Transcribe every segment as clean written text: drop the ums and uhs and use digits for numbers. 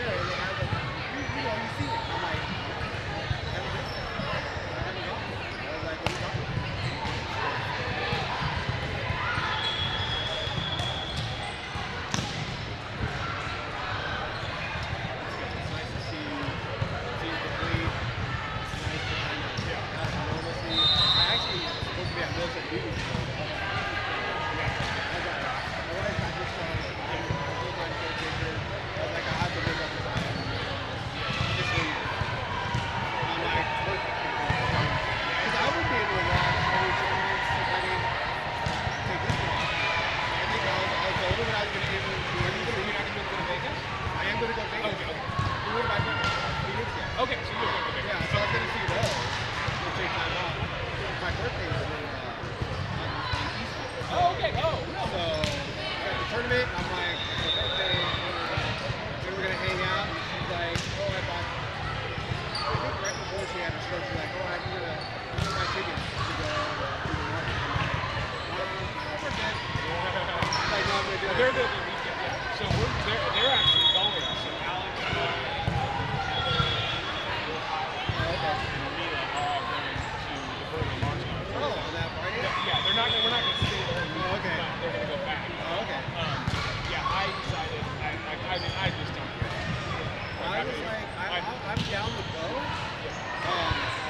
there, and they have like, you see it. I'm like, I haven't been there. I haven't gone. I was like, what are you talking about? It's nice to see teams complete. It's nice to kind of have some normalcy. I actually was supposed to be at Wilson Beach. Okay, so you're going to Vegas. Yeah, so I was going to see those. We'll take time off. My birthday is on Easter. Oh, okay. Oh, no. So, at the tournament, I'm like, it's my birthday. Then we're going to hang out. And she's like, oh, I think right before she had her stroke, she's like, oh, I'm going to buy tickets to go to the market. I'm like, we're good. Like, no, I'm going to do it. They're the weekend, yeah. So they're actually going. So Alex and I we're not going to stay there. Oh, okay. They're going to go back. Oh, okay. Yeah, I decided, I just don't care. I was like, I'm down to go.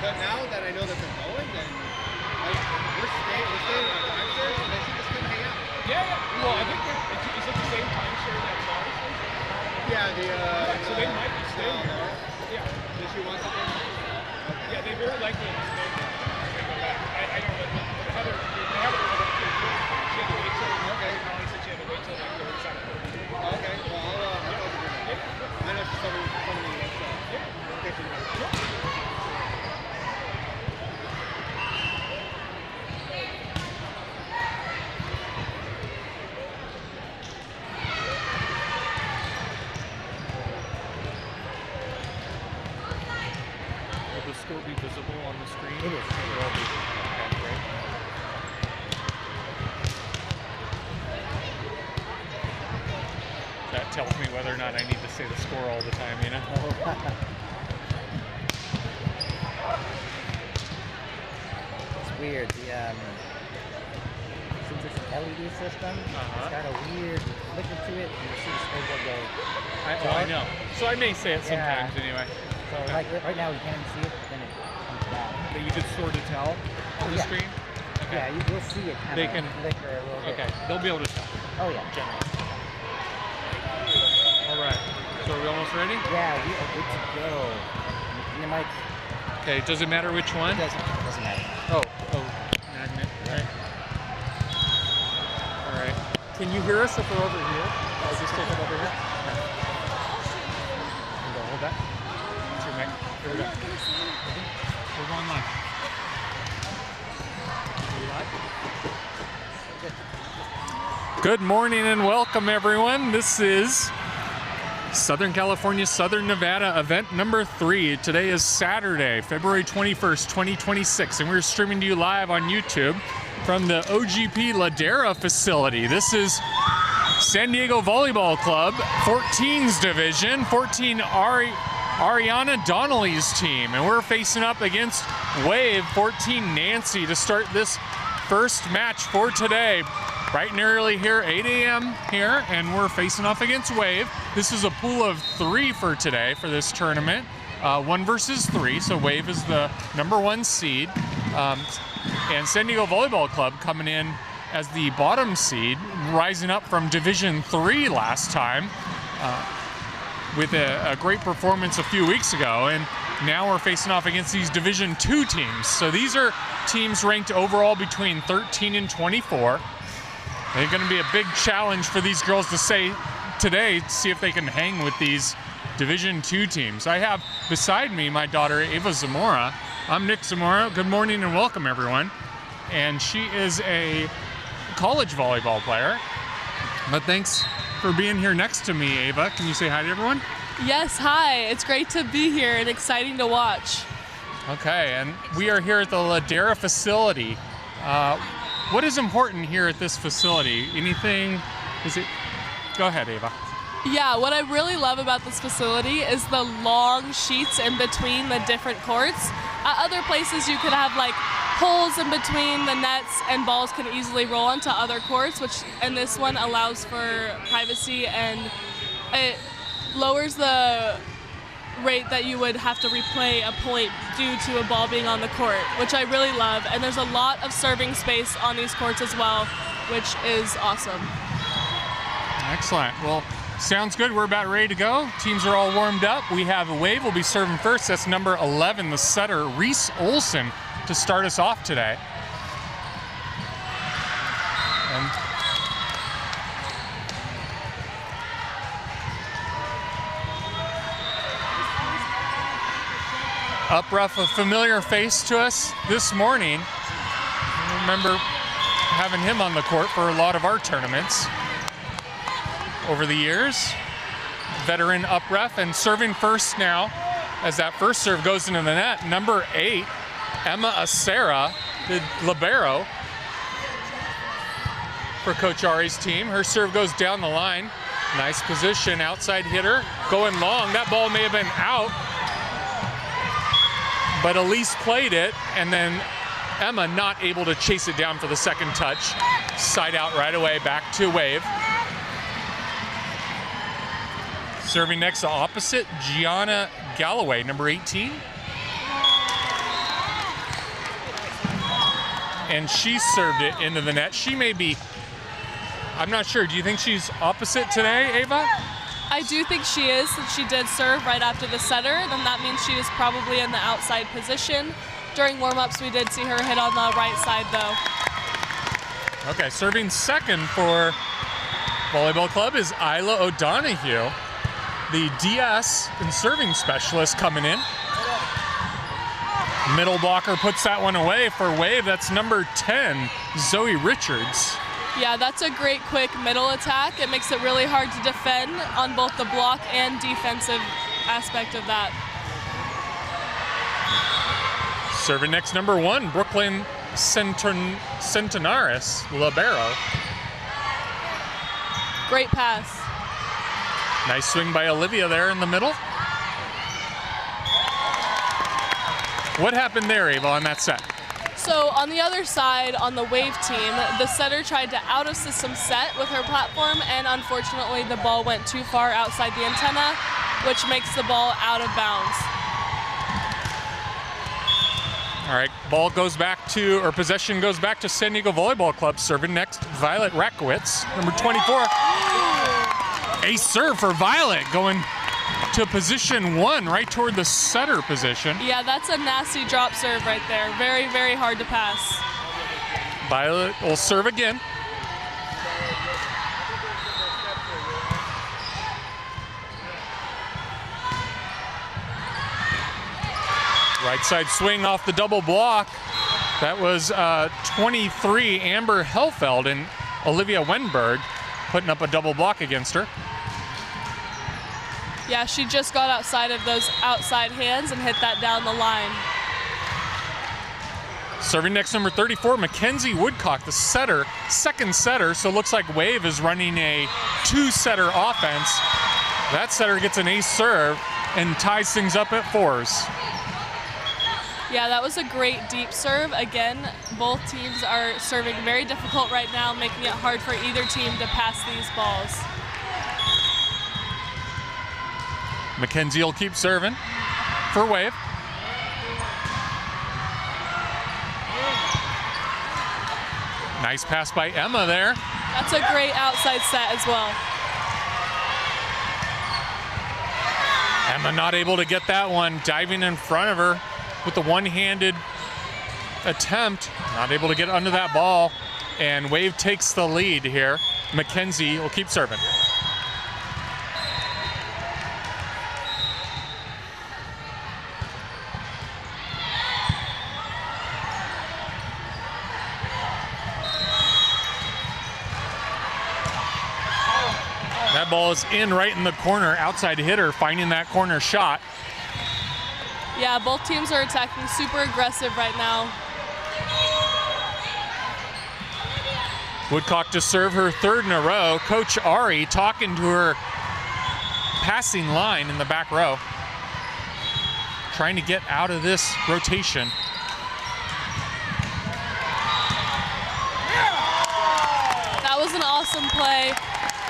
But now that I know that they're going, then like, we're staying at the timeshare, so they should just come hang out. Yeah. Well, I think it's like the same timeshare that ours is. Yeah, so they might be staying there. Yeah. Does she want something? Okay. Yeah, they very likely will stay there. They go back. I don't know. Heather, they have it. She had to wait till. Okay. Molly said she had to wait till like the second. Okay. Well, I'll talk to her. Yeah. I know she's somebody else, so I'll get you there. Will the score be visible on the screen? It is. It will be. Okay, great. That tells me whether or not I need to say the score all the time, you know? It's weird. Since it's an LED system, it's got a weird flicker to it, and you see the scoreboard go. I know. So I may say it sometimes anyway. So like right now we can't even see it, but then it comes back. But you could sort of tell on the screen? Okay. Yeah, you'll see it kind of flicker a little bit. Okay, they'll be able to tell. Oh yeah. Generally. All right. So are we almost ready? Yeah, we are good to go. And the mic. Okay, does it matter which one? It doesn't matter. Oh, magnet. Right. All right. Can you hear us if we're over here? I'll just take it over here. Okay. Hold that. That's your mic. Here we go. We're going live. Good morning and welcome, everyone. This is Southern California, Southern Nevada event number 3. Today is Saturday, February 21st, 2026, and we're streaming to you live on YouTube from the OGP Ladera facility. This is San Diego Volleyball Club, 14's division, 14 Ariana Donnelly's team, and we're facing up against Wave 14 Nancy to start this first match for today. Bright and early here, 8 a.m. here, and we're facing off against Wave. This is a pool of 3 for today for this tournament, 1 versus 3. So Wave is the #1 seed, and San Diego Volleyball Club coming in as the bottom seed, rising up from Division 3 last time with a great performance a few weeks ago, and now we're facing off against these Division 2 teams. So these are teams ranked overall between 13 and 24. They're going to be a big challenge for these girls to say today, see if they can hang with these Division 2 teams. I have beside me my daughter, Ava Zamora. I'm Nick Zamora. Good morning and welcome, everyone. And she is a college volleyball player. But thanks for being here next to me, Ava. Can you say hi to everyone? Yes, hi. It's great to be here and exciting to watch. Okay, and we are here at the Ladera facility. What is important here at this facility? Anything? Go ahead, Ava. Yeah, what I really love about this facility is the long sheets in between the different courts. At other places you could have like holes in between the nets and balls can easily roll onto other courts, and this one allows for privacy, and it lowers the rate that you would have to replay a point due to a ball being on the court, which I really love. And there's a lot of serving space on these courts as well, which is awesome. Excellent. Well, sounds good. We're about ready to go. Teams are all warmed up. We have a Wave will be serving first. That's number 11, the setter, Reese Olson, to start us off today. And Uprough, a familiar face to us this morning. I remember having him on the court for a lot of our tournaments over the years. Veteran Uprough, and serving first now as that first serve goes into the net. Number 8, Emma Acera, the libero for Coach Ari's team. Her serve goes down the line. Nice position, outside hitter, going long. That ball may have been out, but Elise played it, and then Emma not able to chase it down for the second touch. Side out right away, back to Wave. Serving next to opposite, Gianna Galloway, number 18. And she served it into the net. She may be, I'm not sure, do you think she's opposite today, Ava? I do think she is, since she did serve right after the setter, then that means she is probably in the outside position. During warm-ups, we did see her hit on the right side, though. Okay, serving second for Volleyball Club is Isla O'Donoghue, the DS and serving specialist coming in. Middle blocker puts that one away for Wave. That's number 10, Zoe Richards. Yeah, that's a great quick middle attack. It makes it really hard to defend on both the block and defensive aspect of that. Serving next, number 1, Brooklyn Centenaris, libero. Great pass. Nice swing by Olivia there in the middle. What happened there, Ava, on that set? So on the other side, on the Wave team, the setter tried to out-of-system set with her platform, and unfortunately the ball went too far outside the antenna, which makes the ball out of bounds. All right, ball goes back to, or possession goes back to San Diego Volleyball Club. Serving next, Violet Rakowitz, number 24. Ace serve for Violet, going to position 1, right toward the setter position. Yeah, that's a nasty drop serve right there. Very, very hard to pass. Violet will serve again. Right side swing off the double block. That was 23, Amber Helfeld, and Olivia Wenberg putting up a double block against her. Yeah, she just got outside of those outside hands and hit that down the line. Serving next, number 34, Mackenzie Woodcock, the setter, second setter, so it looks like Wave is running a 2-setter offense. That setter gets an ace serve and ties things up at 4s. Yeah, that was a great deep serve. Again, both teams are serving very difficult right now, making it hard for either team to pass these balls. Mackenzie will keep serving for Wave. Nice pass by Emma there. That's a great outside set as well. Emma not able to get that one, diving in front of her with the one-handed attempt. Not able to get under that ball, and Wave takes the lead here. Mackenzie will keep serving. That ball is in right in the corner, outside hitter finding that corner shot. Yeah, both teams are attacking super aggressive right now. Woodcock to serve her 3rd in a row. Coach Ari talking to her passing line in the back row. Trying to get out of this rotation. That was an awesome play.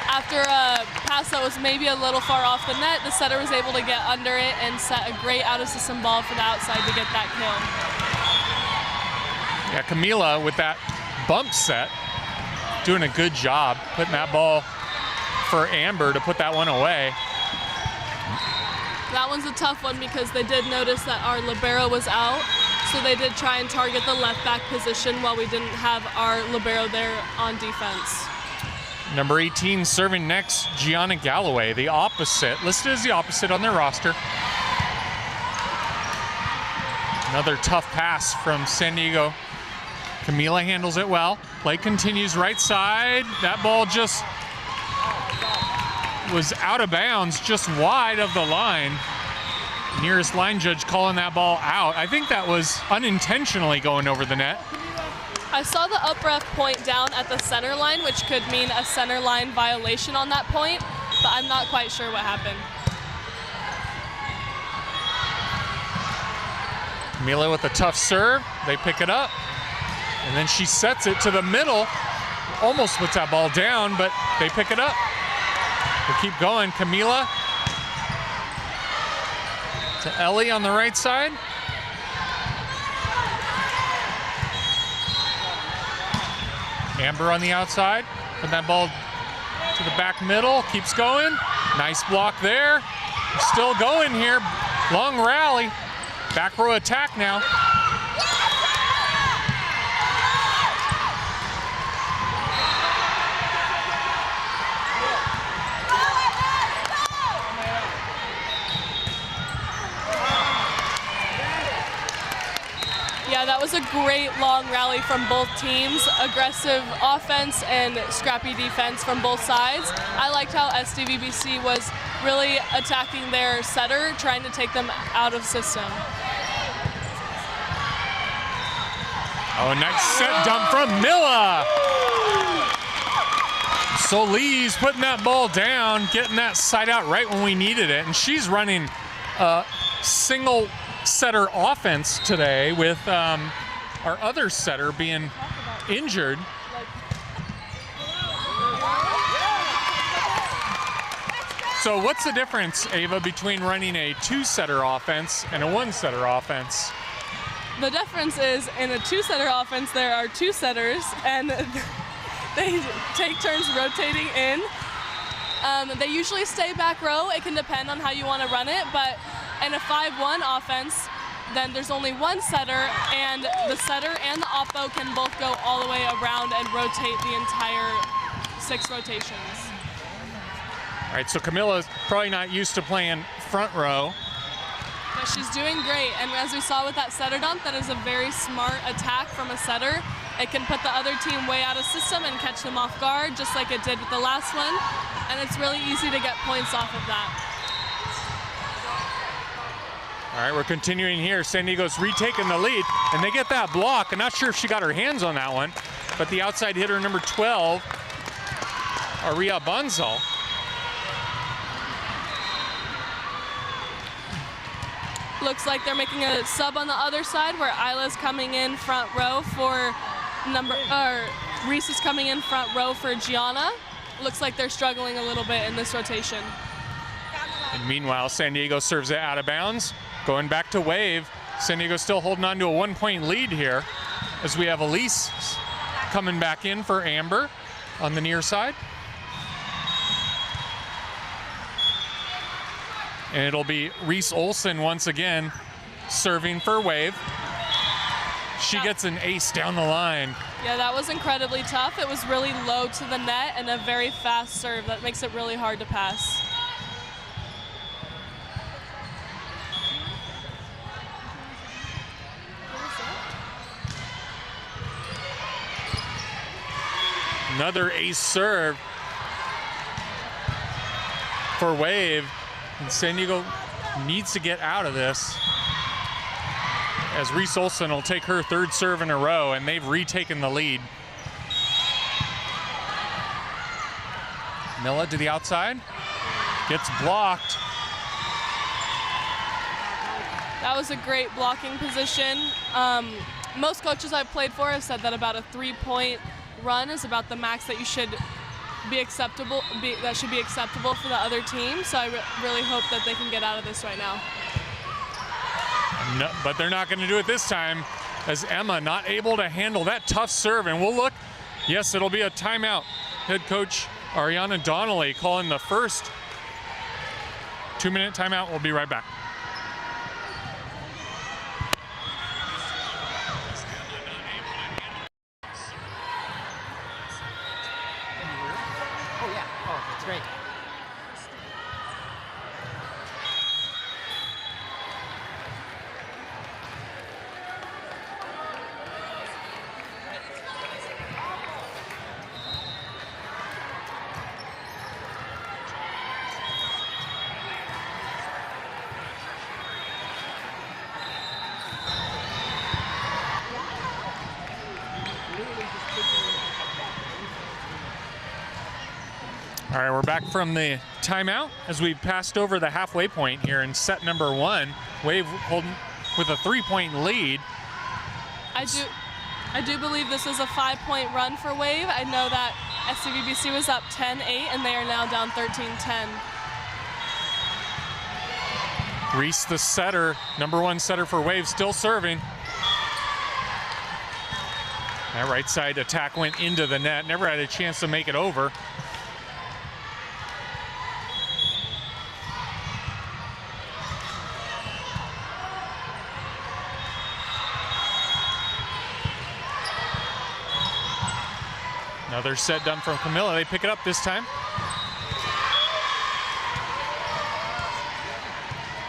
After a pass that was maybe a little far off the net, the setter was able to get under it and set a great out-of-system ball for the outside to get that kill. Yeah, Camila with that bump set, doing a good job putting that ball for Amber to put that one away. That one's a tough one because they did notice that our libero was out, so they did try and target the left back position while we didn't have our libero there on defense. Number 18 serving next, Gianna Galloway, the opposite, listed as the opposite on their roster. Another tough pass from San Diego. Camila handles it well. Play continues right side. That ball just was out of bounds, just wide of the line. Nearest line judge calling that ball out. I think that was unintentionally going over the net. I saw the up ref point down at the center line, which could mean a center line violation on that point, but I'm not quite sure what happened. Camila with a tough serve. They pick it up. And then she sets it to the middle. Almost puts that ball down, but they pick it up. They keep going. Camila to Ellie on the right side. Amber on the outside. Put that ball to the back middle. Keeps going. Nice block there. Still going here. Long rally. Back row attack now. Yeah, that was a great long rally from both teams. Aggressive offense and scrappy defense from both sides. I liked how SDVBC was really attacking their setter, trying to take them out of system. Oh, nice set dump from Milla. Solis putting that ball down, getting that side out right when we needed it. And she's running a single setter offense today with our other setter being injured. So what's the difference, Ava, between running a two-setter offense and a one-setter offense? The difference is in a two-setter offense, there are two setters, and they take turns rotating in. They usually stay back row. It can depend on how you want to run it, but in a 5-1 offense, then there's only one setter, and the setter and the oppo can both go all the way around and rotate the entire 6 rotations. All right, so Camilla's probably not used to playing front row. But she's doing great, and as we saw with that setter dump, that is a very smart attack from a setter. It can put the other team way out of system and catch them off guard, just like it did with the last one, and it's really easy to get points off of that. All right, we're continuing here. San Diego's retaking the lead, and they get that block. I'm not sure if she got her hands on that one, but the outside hitter, number 12, Aria Bunzel. Looks like they're making a sub on the other side where Isla's coming in front row for Reese is coming in front row for Gianna. Looks like they're struggling a little bit in this rotation. And meanwhile, San Diego serves it out of bounds. Going back to Wave. San Diego still holding on to a 1-point lead here as we have Elise coming back in for Amber on the near side. And it'll be Reese Olson once again serving for Wave. She gets an ace down the line. Yeah, that was incredibly tough. It was really low to the net and a very fast serve. That makes it really hard to pass. Another ace serve for Wave. And San Diego needs to get out of this, as Reese Olson will take her 3rd serve in a row, and they've retaken the lead. Milla to the outside. Gets blocked. That was a great blocking position. Most coaches I've played for have said that about a 3-point run is about the max that you should be acceptable. That should be acceptable for the other team. So I really hope that they can get out of this right now. No, but they're not going to do it this time, as Emma not able to handle that tough serve. And we'll look. Yes, it'll be a timeout. Head coach Ariana Donnelly calling the first 2-minute timeout. We'll be right back. Oh, yeah. Oh, that's great. All right, we're back from the timeout as we passed over the halfway point here in set number 1. Wave holding with a 3-point lead. I do believe this is a 5-point run for Wave. I know that SDVBC was up 10-8 and they are now down 13-10. Reese, the setter, number 1 setter for Wave, still serving. That right side attack went into the net, never had a chance to make it over. Another set done from Camilla. They pick it up this time.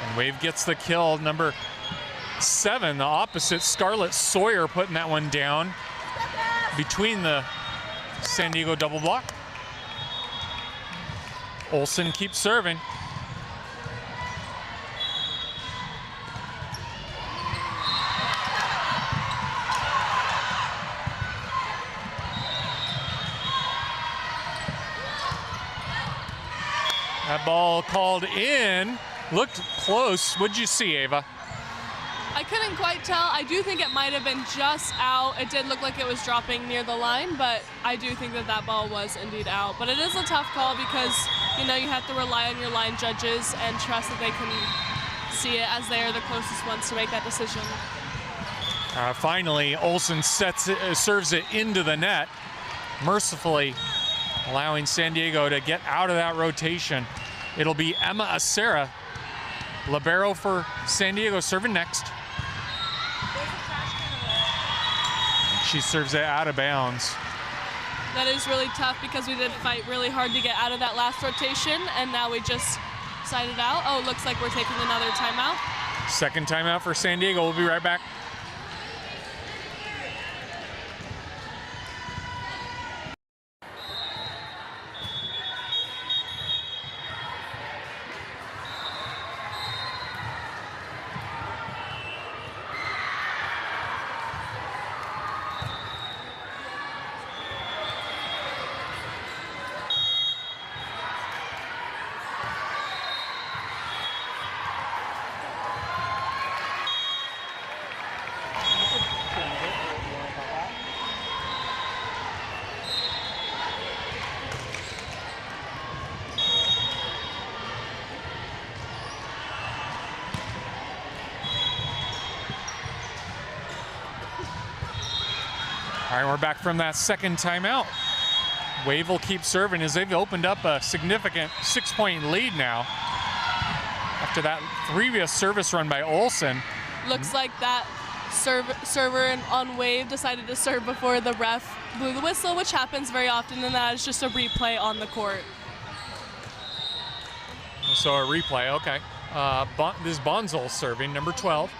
And Wave gets the kill. Number 7, the opposite, Scarlett Sawyer putting that one down between the San Diego double block. Olsen keeps serving. That ball called in, looked close. What'd you see, Ava? I couldn't quite tell. I do think it might have been just out. It did look like it was dropping near the line, but I do think that that ball was indeed out. But it is a tough call because, you know, you have to rely on your line judges and trust that they can see it as they are the closest ones to make that decision. Finally, Olsen serves it into the net, mercifully allowing San Diego to get out of that rotation. It'll be Emma Acera, libero for San Diego, serving next. She serves it out of bounds. That is really tough because we did fight really hard to get out of that last rotation, and now we just sided out. Oh, looks like we're taking another timeout. Second timeout for San Diego. We'll be right back. All right, we're back from that second timeout. Wave will keep serving as they've opened up a significant 6-point lead now after that previous service run by Olsen. Looks like that server on Wave decided to serve before the ref blew the whistle, which happens very often, and that is just a replay on the court. So a replay, okay. This is Bonzel serving, number 12.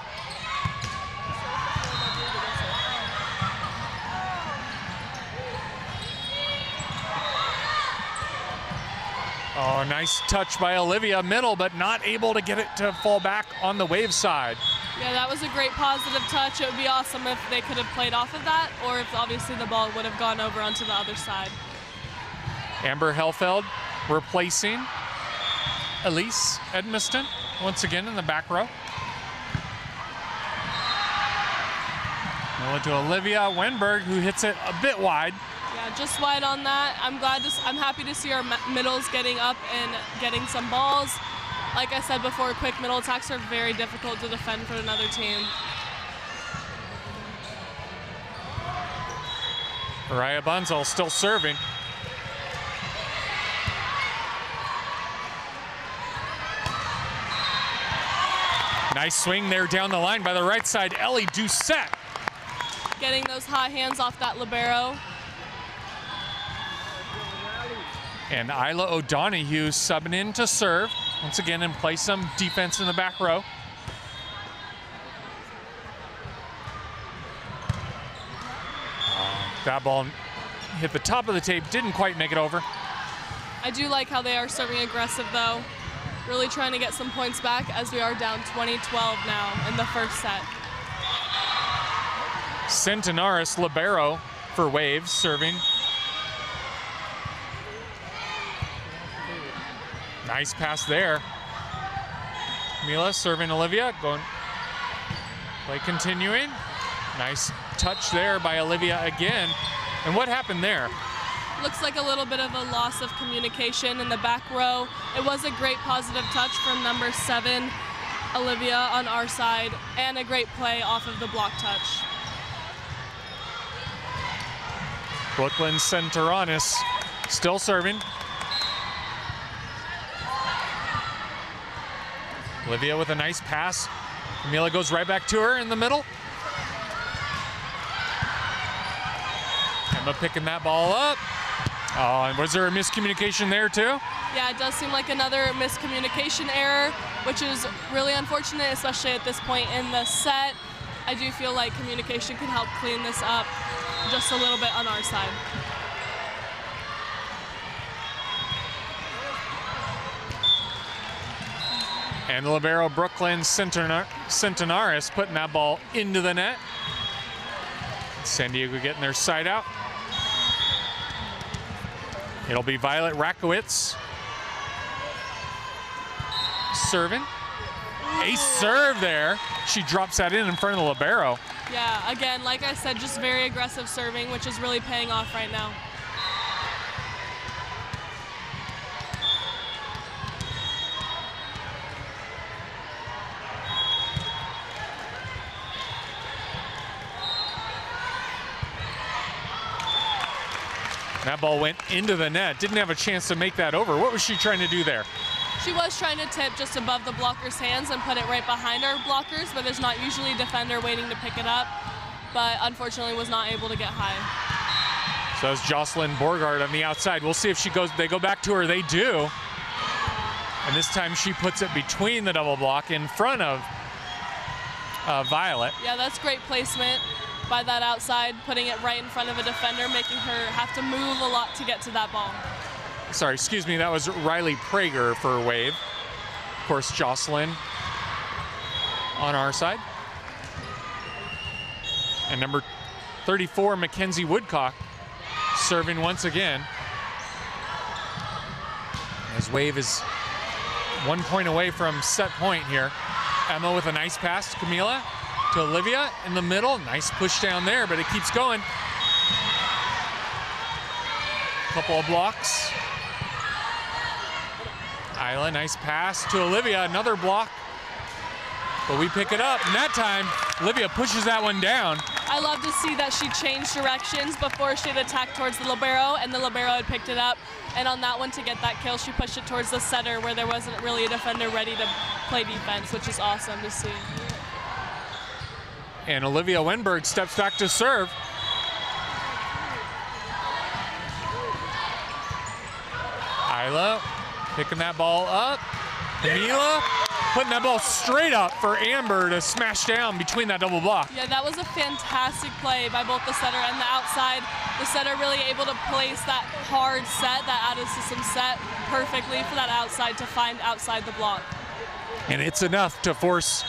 Oh, nice touch by Olivia, middle, but not able to get it to fall back on the Wave side. Yeah, that was a great positive touch. It would be awesome if they could have played off of that, or if obviously the ball would have gone over onto the other side. Amber Helfeld replacing Elise Edmiston once again in the back row. Miller to Olivia Wenberg, who hits it a bit wide. Yeah, just wide on that. I'm happy to see our middles getting up and getting some balls. Like I said before, quick middle attacks are very difficult to defend for another team. Mariah Bunzel still serving. Nice swing there down the line by the right side. Ellie Doucette. Getting those high hands off that libero. And Isla O'Donoghue subbing in to serve. Once again, and play some defense in the back row. That ball hit the top of the tape, didn't quite make it over. I do like how they are serving aggressive though. Really trying to get some points back as we are down 20-12 now in the first set. Centenaris libero for Waves serving. Nice pass there. Mila serving Olivia, going play continuing. Nice touch there by Olivia again. And what happened there? Looks like a little bit of a loss of communication in the back row. It was a great positive touch from number 7, Olivia, on our side, and a great play off of the block touch. Brooklyn Centeranis still serving. Olivia with a nice pass. Camila goes right back to her in the middle. Emma picking that ball up. Oh, and was there a miscommunication there too? Yeah, it does seem like another miscommunication error, which is really unfortunate, especially at this point in the set. I do feel like communication can help clean this up just a little bit on our side. And the libero Brooklyn Centenaris putting that ball into the net. San Diego getting their side out. It'll be Violet Rakowitz serving. Ace serve there. She drops that in front of the libero. Yeah, again, like I said, just very aggressive serving, which is really paying off right now. That ball went into the net. Didn't have a chance to make that over. What was she trying to do there? She was trying to tip just above the blocker's hands and put it right behind our blockers, but there's not usually a defender waiting to pick it up, but unfortunately was not able to get high. So that's Jocelyn Borgard on the outside. We'll see if she goes, they go back to her, they do. And this time she puts it between the double block in front of Violet. Yeah, that's great placement by that outside, putting it right in front of a defender, making her have to move a lot to get to that ball. Sorry, excuse me, that was Riley Prager for Wave. Of course, Jocelyn on our side. And number 34, Mackenzie Woodcock, serving once again. As Wave is 1 point away from set point here. Emma with a nice pass to Camila, to Olivia in the middle. Nice push down there, but it keeps going. Couple of blocks. Isla, nice pass to Olivia, another block. But we pick it up, and that time, Olivia pushes that one down. I love to see that she changed directions before she'd attacked towards the libero, and the libero had picked it up. And on that one, to get that kill, she pushed it towards the setter where there wasn't really a defender ready to play defense, which is awesome to see. And Olivia Wenberg steps back to serve. Isla picking that ball up. Camila putting that ball straight up for Amber to smash down between that double block. Yeah, that was a fantastic play by both the setter and the outside. The setter really able to place that hard set, that out-of-system set, perfectly for that outside to find outside the block. And it's enough to force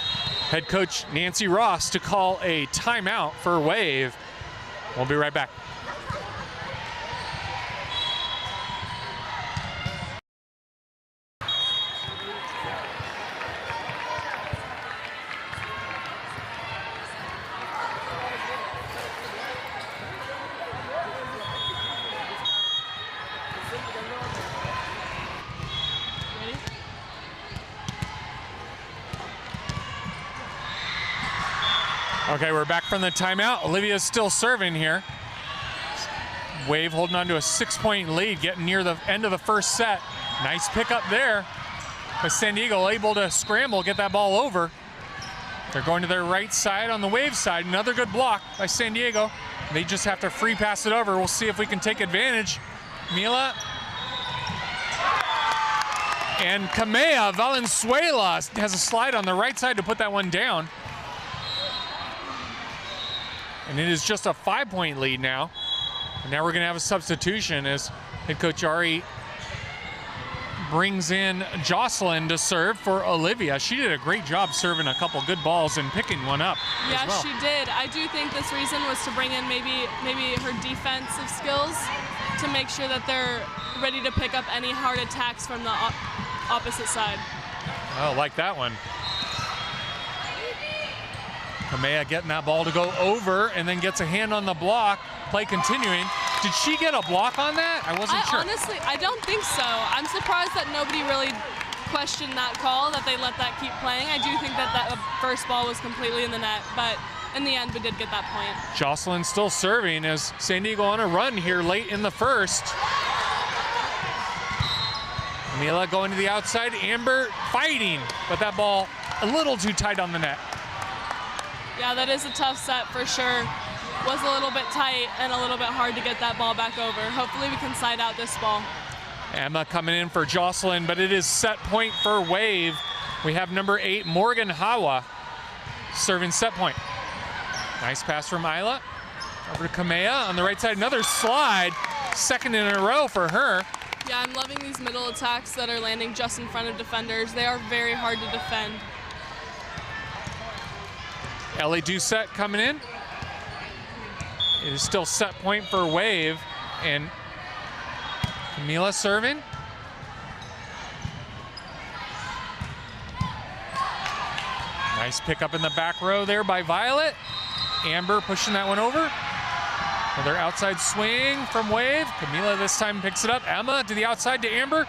head coach Nancy Ross to call a timeout for Wave. We'll be right back. Okay, we're back from the timeout. Olivia's still serving here. Wave holding on to a 6-point lead, getting near the end of the first set. Nice pickup there. But San Diego able to scramble, get that ball over. They're going to their right side on the Wave side. Another good block by San Diego. They just have to free pass it over. We'll see if we can take advantage. Mila. And Kamea Valenzuela has a slide on the right side to put that one down. And it is just a 5-point lead now. And now we're going to have a substitution as head coach Ari brings in Jocelyn to serve for Olivia. She did a great job serving a couple good balls and picking one up. Yeah, as well. she did. I do think this reason was to bring in maybe her defensive skills to make sure that they're ready to pick up any hard attacks from the opposite side. Oh, like that one. Kamea getting that ball to go over and then gets a hand on the block. Play continuing. Did she get a block on that? I wasn't sure. Honestly, I don't think so. I'm surprised that nobody really questioned that call, that they let that keep playing. I do think that that first ball was completely in the net, but in the end, we did get that point. Jocelyn still serving as San Diego on a run here late in the first. Mila going to the outside. Amber fighting, but that ball a little too tight on the net. Yeah, that is a tough set for sure. Was a little bit tight and a little bit hard to get that ball back over. Hopefully we can side out this ball. Emma coming in for Jocelyn, but it is set point for Wave. We have number 8, Morgan Hawa, serving set point. Nice pass from Isla. Over to Kamea on the right side. Another slide. Second in a row for her. Yeah, I'm loving these middle attacks that are landing just in front of defenders. They are very hard to defend. Ellie Doucette coming in. It is still set point for Wave. And Camila serving. Nice pickup in the back row there by Violet. Amber pushing that one over. Another outside swing from Wave. Camila this time picks it up. Emma to the outside to Amber.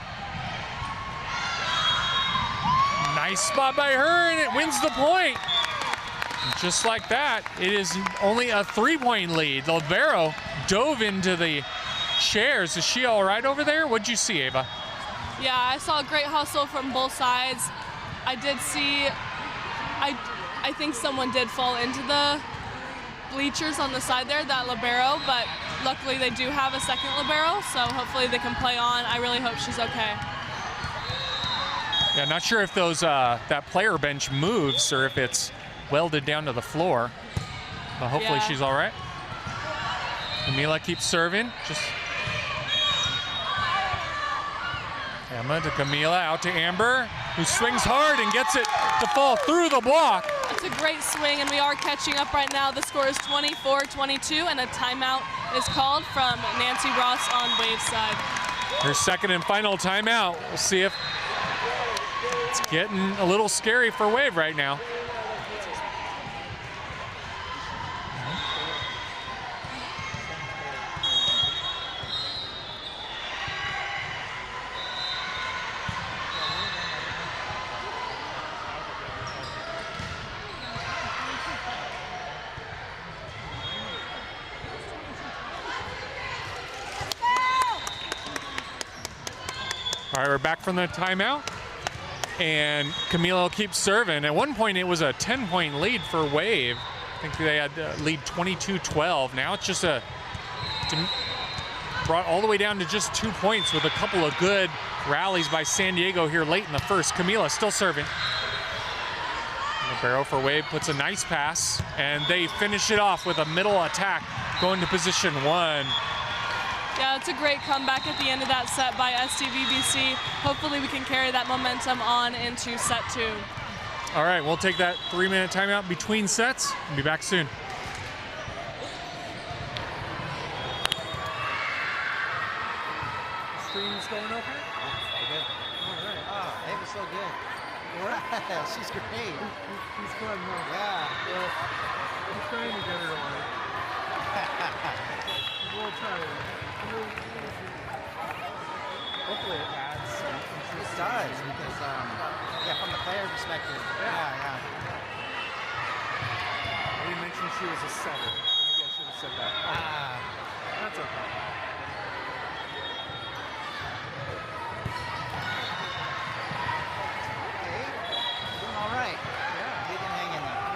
Nice spot by her, and it wins the point. And just like that, it is only a 3-point lead. Ladera dove into the chairs. Is she all right over there? What'd you see, Ava? Yeah, I saw a great hustle from both sides. I did see, I think someone did fall into the bleachers on the side there, that libero, but luckily they do have a second libero, so hopefully they can play on. I really hope she's okay. Yeah, not sure if those that player bench moves or if it's welded down to the floor, but hopefully Yeah. she's all right. Camila keeps serving. Just Emma to Camila, out to Amber, who swings hard and gets it to fall through the block. It's a great swing, and we are catching up right now. The score is 24-22, and a timeout is called from Nancy Ross on Wave's side. Her second and final timeout. We'll see if it's getting a little scary for Wave right now. All right, we're back from the timeout, and Camilo keeps serving. At one point, it was a 10-point lead for Wave. I think they had lead 22-12. Now it's just brought all the way down to just 2 points with a couple of good rallies by San Diego here late in the first. Camila still serving. Libero for Wave puts a nice pass, and they finish it off with a middle attack going to position 1. Yeah, it's a great comeback at the end of that set by SDVBC. Hopefully we can carry that momentum on into set 2. All right, we'll take that 3-minute timeout between sets and be back soon. Stream's going okay? So good. All right. Oh, Ava's so good. What? She's great. He's fun, huh? Yeah. Well, I'm trying to get her on it. We'll try it. Hopefully it adds. It does, because, yeah, from the player perspective. Yeah. We mentioned she was a setter. Maybe I should have said that. That's okay. Okay. Doing all right. Yeah. He didn't hang in there.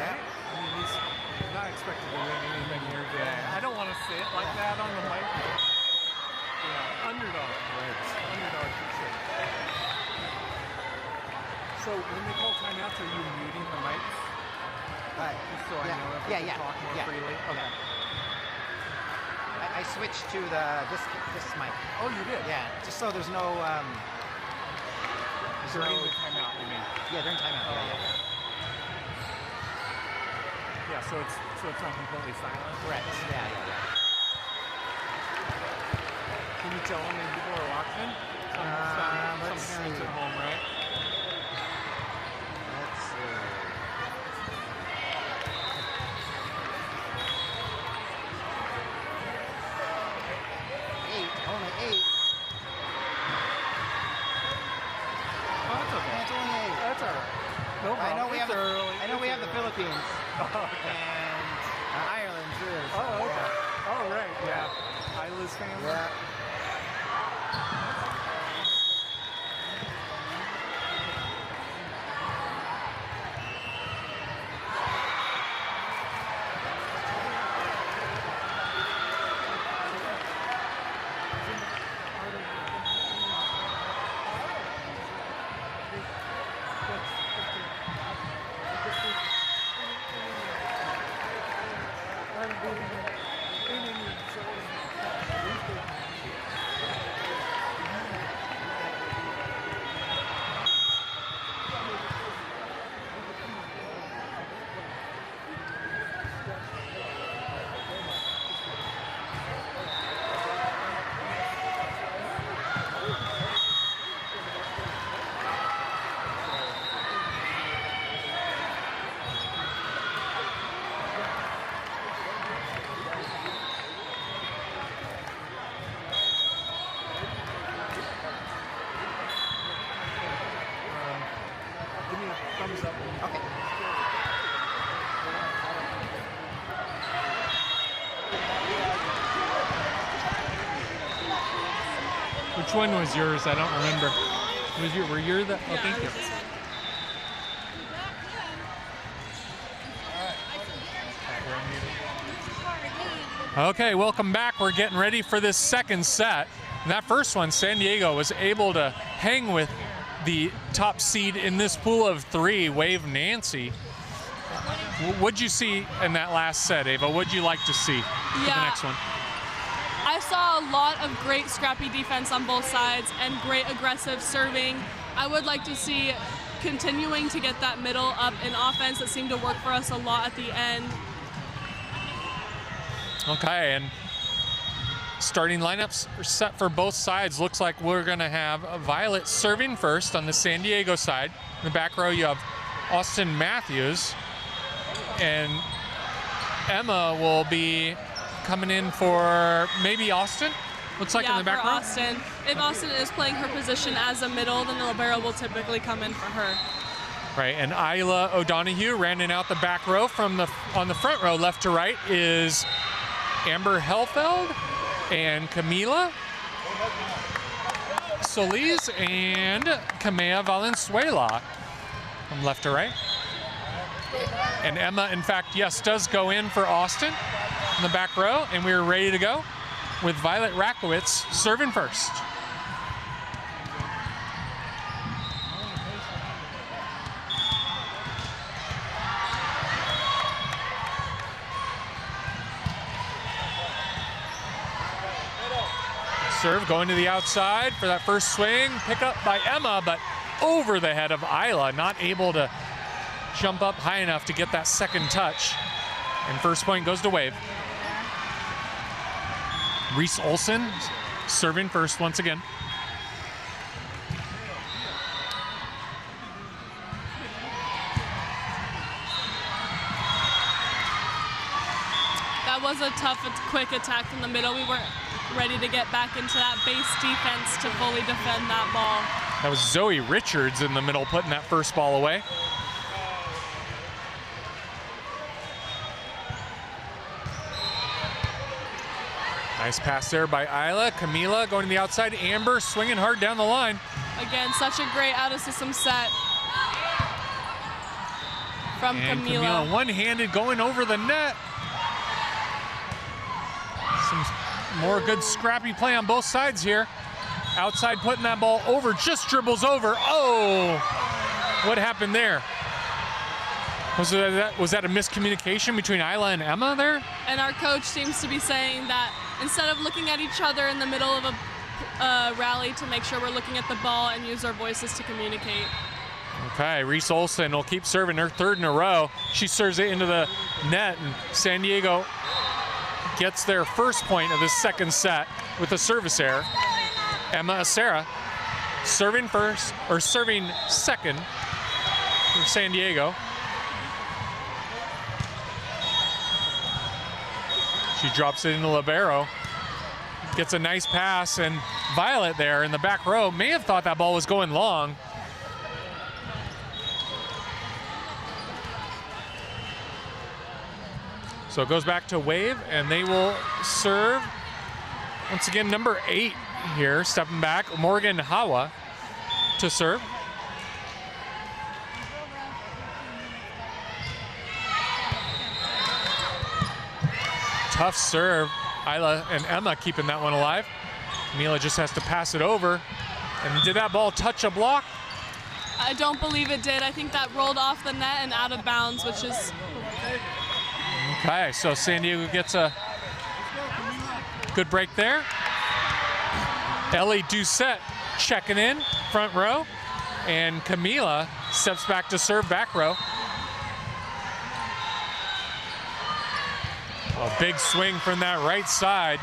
Yeah. I mean, he's not expected to win anything here today. I don't want to say it like that on the mic. Yeah, underdog. Right. Underdog for sure. So when they call timeouts, are you muting the mics? Just so I know if I can talk more freely? Okay. I switched to this mic. Oh, you did? Yeah, just so there's no During the timeout, you mean? yeah, during timeout. Yeah. Yeah, so it's not completely silent? Correct. Yeah. Can you tell how many people are watching? Let's Some parents see. at home, right? Let's see. Only 8. Oh, that's okay. That's only 8. That's all right. No problem. I know we It's have early. I know we have the It's Philippines okay. and Ireland too. Oh, okay. Oh, right. Yeah. Isla's family. Yeah. Give me a thumbs up. Okay. Which one was yours? I don't remember. Were you the? Oh, thank you. Okay, welcome back. We're getting ready for this second set. And that first one, San Diego was able to hang with the top seed in this pool of 3, Wave Nancy. What'd you see in that last set, Ava? What'd you like to see for the next one? I saw a lot of great scrappy defense on both sides and great aggressive serving. I would like to see continuing to get that middle up in offense that seemed to work for us a lot at the end. Okay, and starting lineups are set for both sides. Looks like we're going to have Violet serving first on the San Diego side. In the back row, you have Austin Matthews, and Emma will be coming in for maybe Austin. Looks like in the back for row. Austin. If Austin is playing her position as a middle, then the libero will typically come in for her. Right, and Isla O'Donoghue rounding out the back row. On the front row, left to right, is Amber Helfeld and Camila Solis and Kamea Valenzuela from left to right. And Emma, in fact, yes, does go in for Austin in the back row, and we're ready to go with Violet Rakowitz serving first. Serve going to the outside for that first swing. Pick up by Emma, but over the head of Isla, not able to jump up high enough to get that second touch. And first point goes to Wave. Reese Olson serving first once again. That was a tough, quick attack from the middle. We weren't ready to get back into that base defense to fully defend that ball. That was Zoe Richards in the middle putting that first ball away. Nice pass there by Isla. Camila going to the outside. Amber swinging hard down the line. Again, such a great out-of-system set from And Camila. one-handed going over the net. Some more good scrappy play on both sides here. Outside putting that ball over, just dribbles over. Oh, what happened there? Was that a miscommunication between Isla and Emma there? And our coach seems to be saying that instead of looking at each other in the middle of a rally to make sure we're looking at the ball and use our voices to communicate. Okay, Reese Olson will keep serving her third in a row. She serves it into the net, and San Diego gets their first point of the second set with a service error. Emma Acera serving first, or serving second for San Diego. She drops it into libero, gets a nice pass, and Violet there in the back row may have thought that ball was going long. So it goes back to Wave, and they will serve, once again, number 8 here, stepping back, Morgan Hawa to serve. Tough serve. Isla and Emma keeping that one alive. Camila just has to pass it over. And did that ball touch a block? I don't believe it did. I think that rolled off the net and out of bounds, which is... Okay, so San Diego gets a good break there. Ellie Doucette checking in, front row. And Camila steps back to serve back row. A big swing from that right side.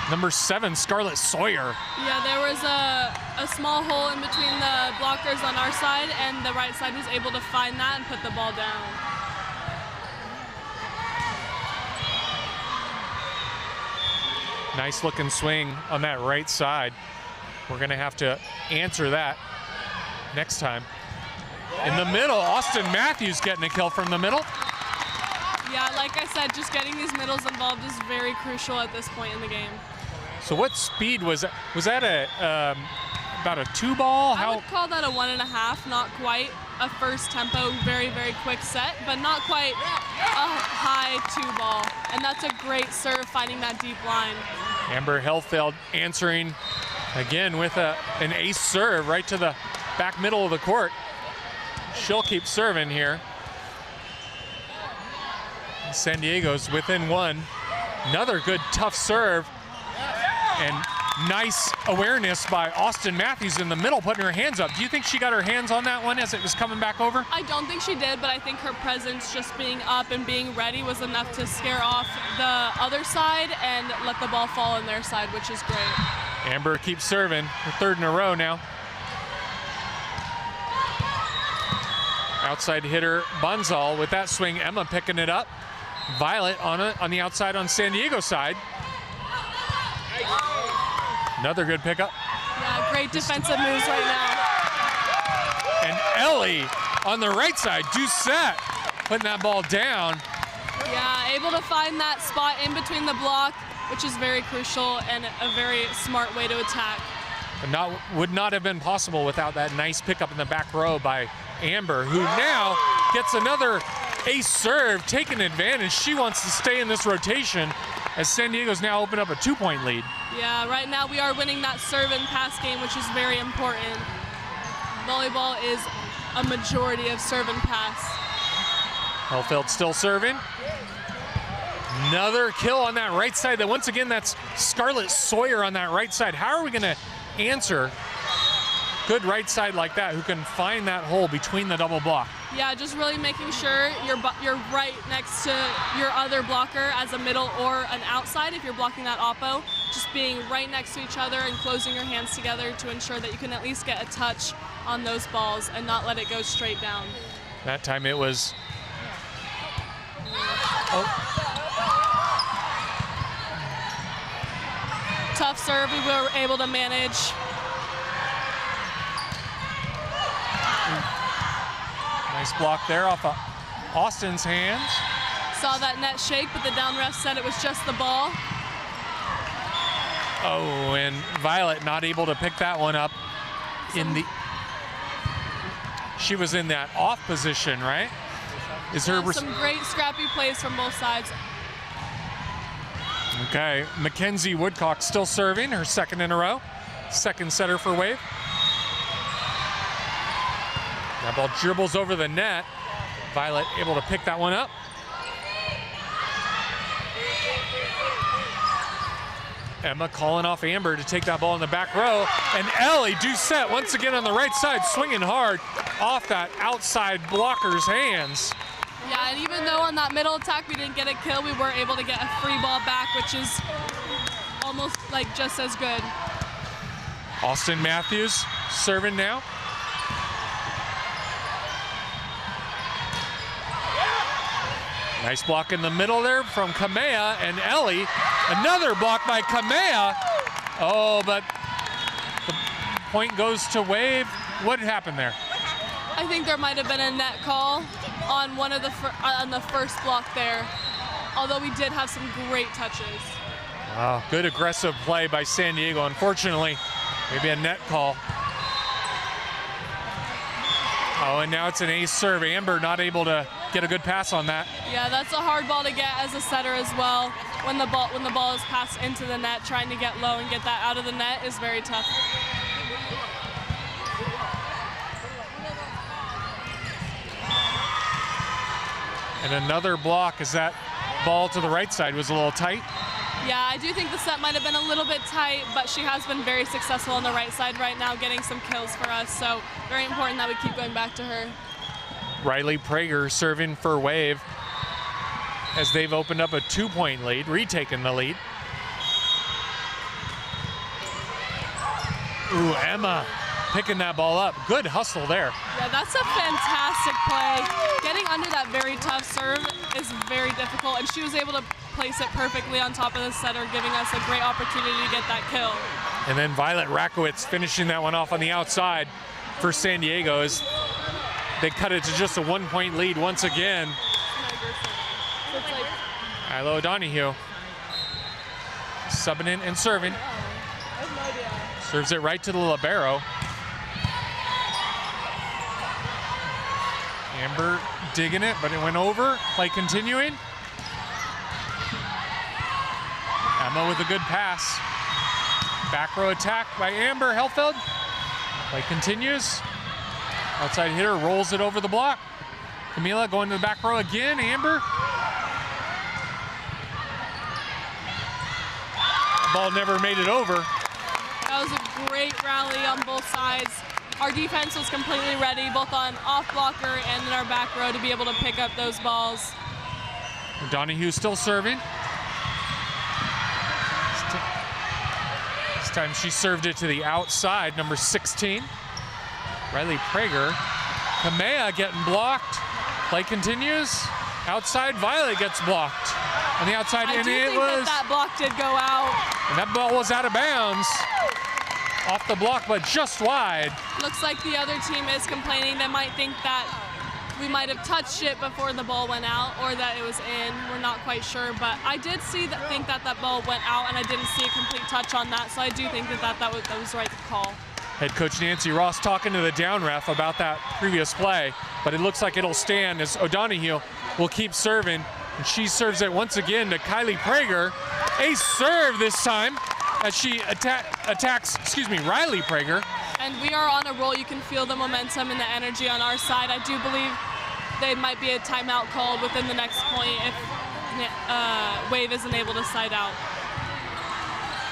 Number 7, Scarlett Sawyer. Yeah, there was a small hole in between the blockers on our side, and the right side was able to find that and put the ball down. Nice looking swing on that right side. We're gonna have to answer that next time. In the middle, Austin Matthews getting a kill from the middle. Yeah, like I said, just getting these middles involved is very crucial at this point in the game. So what speed was that? Was that about a 2-ball? I would call that a 1.5, not quite a first tempo, very, very quick set, but not quite a high 2-ball. And that's a great serve, finding that deep line. Amber Helfeld answering again with an ace serve right to the back middle of the court. She'll keep serving here. San Diego's within one. Another good tough serve. And nice awareness by Austin Matthews in the middle, putting her hands up. Do you think she got her hands on that one as it was coming back over? I don't think she did, but I think her presence just being up and being ready was enough to scare off the other side and let the ball fall on their side, which is great. Amber keeps serving, her third in a row now. Outside hitter Bonzal with that swing, Emma picking it up. Violet on the outside on San Diego side. Another good pickup. Yeah, great defensive moves right now. And Ellie on the right side, Doucette putting that ball down. Yeah, able to find that spot in between the block, which is very crucial and a very smart way to attack. But would not have been possible without that nice pickup in the back row by Amber, who now gets another ace serve, taking advantage. She wants to stay in this rotation as San Diego's now opened up a 2-point lead. Yeah, right now we are winning that serve and pass game, which is very important. Volleyball is a majority of serve and pass. Helfeld still serving. Another kill on that right side. That once again, that's Scarlett Sawyer on that right side. How are we gonna answer good right side like that, who can find that hole between the double block? Yeah, just really making sure you're right next to your other blocker as a middle or an outside if you're blocking that oppo. Just being right next to each other and closing your hands together to ensure that you can at least get a touch on those balls and not let it go straight down. That time it was... Tough serve we were able to manage. Nice block there off of Austin's hands. Saw that net shake, but the down ref said it was just the ball. Oh, and Violet not able to pick that one up she was in that off position, right? Some great scrappy plays from both sides. Okay, Mackenzie Woodcock still serving, her second in a row. Second setter for Wave. That ball dribbles over the net. Violet able to pick that one up. Emma calling off Amber to take that ball in the back row. And Ellie Doucette once again on the right side, swinging hard off that outside blocker's hands. Yeah, and even though on that middle attack we didn't get a kill, we were able to get a free ball back, which is almost like just as good. Austin Matthews serving now. Nice block in the middle there from Kamea and Ellie. Another block by Kamea. Oh, but the point goes to Wave. What happened there? I think there might have been a net call on one of on the first block there, although we did have some great touches. Wow, good aggressive play by San Diego. Unfortunately, maybe a net call. Oh, and now it's an ace serve. Amber not able to get a good pass on that. Yeah, that's a hard ball to get as a setter as well. When the ball is passed into the net, trying to get low and get that out of the net is very tough. And another block as that ball to the right side was a little tight. Yeah, I do think the set might have been a little bit tight, but she has been very successful on the right side right now, getting some kills for us. So very important that we keep going back to her. Riley Prager serving for Wave as they've opened up a 2-point lead, retaking the lead. Ooh, Emma picking that ball up. Good hustle there. Yeah, that's a fantastic play. Getting under that very tough serve is very difficult, and she was able to place it perfectly on top of the setter, giving us a great opportunity to get that kill. And then Violet Rakowitz finishing that one off on the outside for San Diego as they cut it to just a 1-point lead once again. Ilo O'Donoghue subbing in and serving. Serves it right to the libero. Amber digging it, but it went over. Play continuing. Emma with a good pass. Back row attack by Amber Helfeld. Play continues. Outside hitter rolls it over the block. Camila going to the back row again. Amber. Ball never made it over. That was a great rally on both sides. Our defense was completely ready, both on off blocker and in our back row, to be able to pick up those balls. O'Donoghue still serving. This time she served it to the outside, number 16. Riley Prager. Kamea getting blocked. Play continues. Outside, Violet gets blocked. On the outside, I and do it think was. that block did go out. And that ball was out of bounds. Off the block, but just wide. Looks like the other team is complaining. They might think that we might have touched it before the ball went out, or that it was in. We're not quite sure, but I did think that ball went out, and I didn't see a complete touch on that. So I do think that was the right call. Head coach Nancy Ross talking to the down ref about that previous play, but it looks like it'll stand as O'Donoghue will keep serving, and she serves it once again to Kylie Prager. Ace serve this time as she attacks Riley Prager. And we are on a roll. You can feel the momentum and the energy on our side. I do believe there might be a timeout called within the next point if Wave isn't able to side out.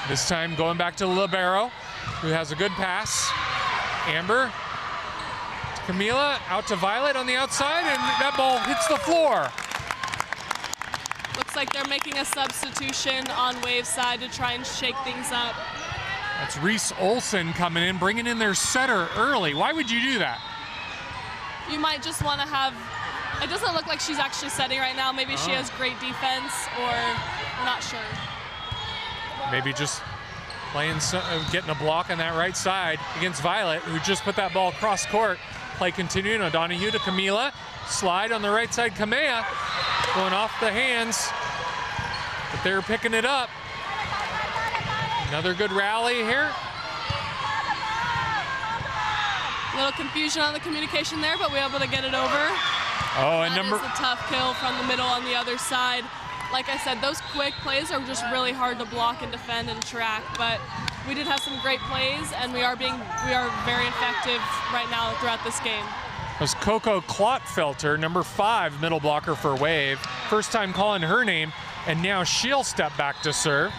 This time going back to libero, who has a good pass. Amber to Camila, out to Violet on the outside, and that ball hits the floor. Looks like they're making a substitution on Wave's side to try and shake things up. That's Reese Olson coming in, bringing in their setter early. Why would you do that? You might just want to have, it doesn't look like she's actually setting right now. Maybe she has great defense, or we're not sure. Maybe just playing, getting a block on that right side against Violet, who just put that ball across court. Play continuing. O'Donoghue to Camila. Slide on the right side. Kamea going off the hands, but they're picking it up. Another good rally here. A little confusion on the communication there, but we were able to get it over. Oh, and That is a tough kill from the middle on the other side. Like I said, those quick plays are just really hard to block and defend and track, but we did have some great plays, and we are very effective right now throughout this game. It was Coco Klotfelter, number 5 middle blocker for Wave. First time calling her name, and now she'll step back to serve.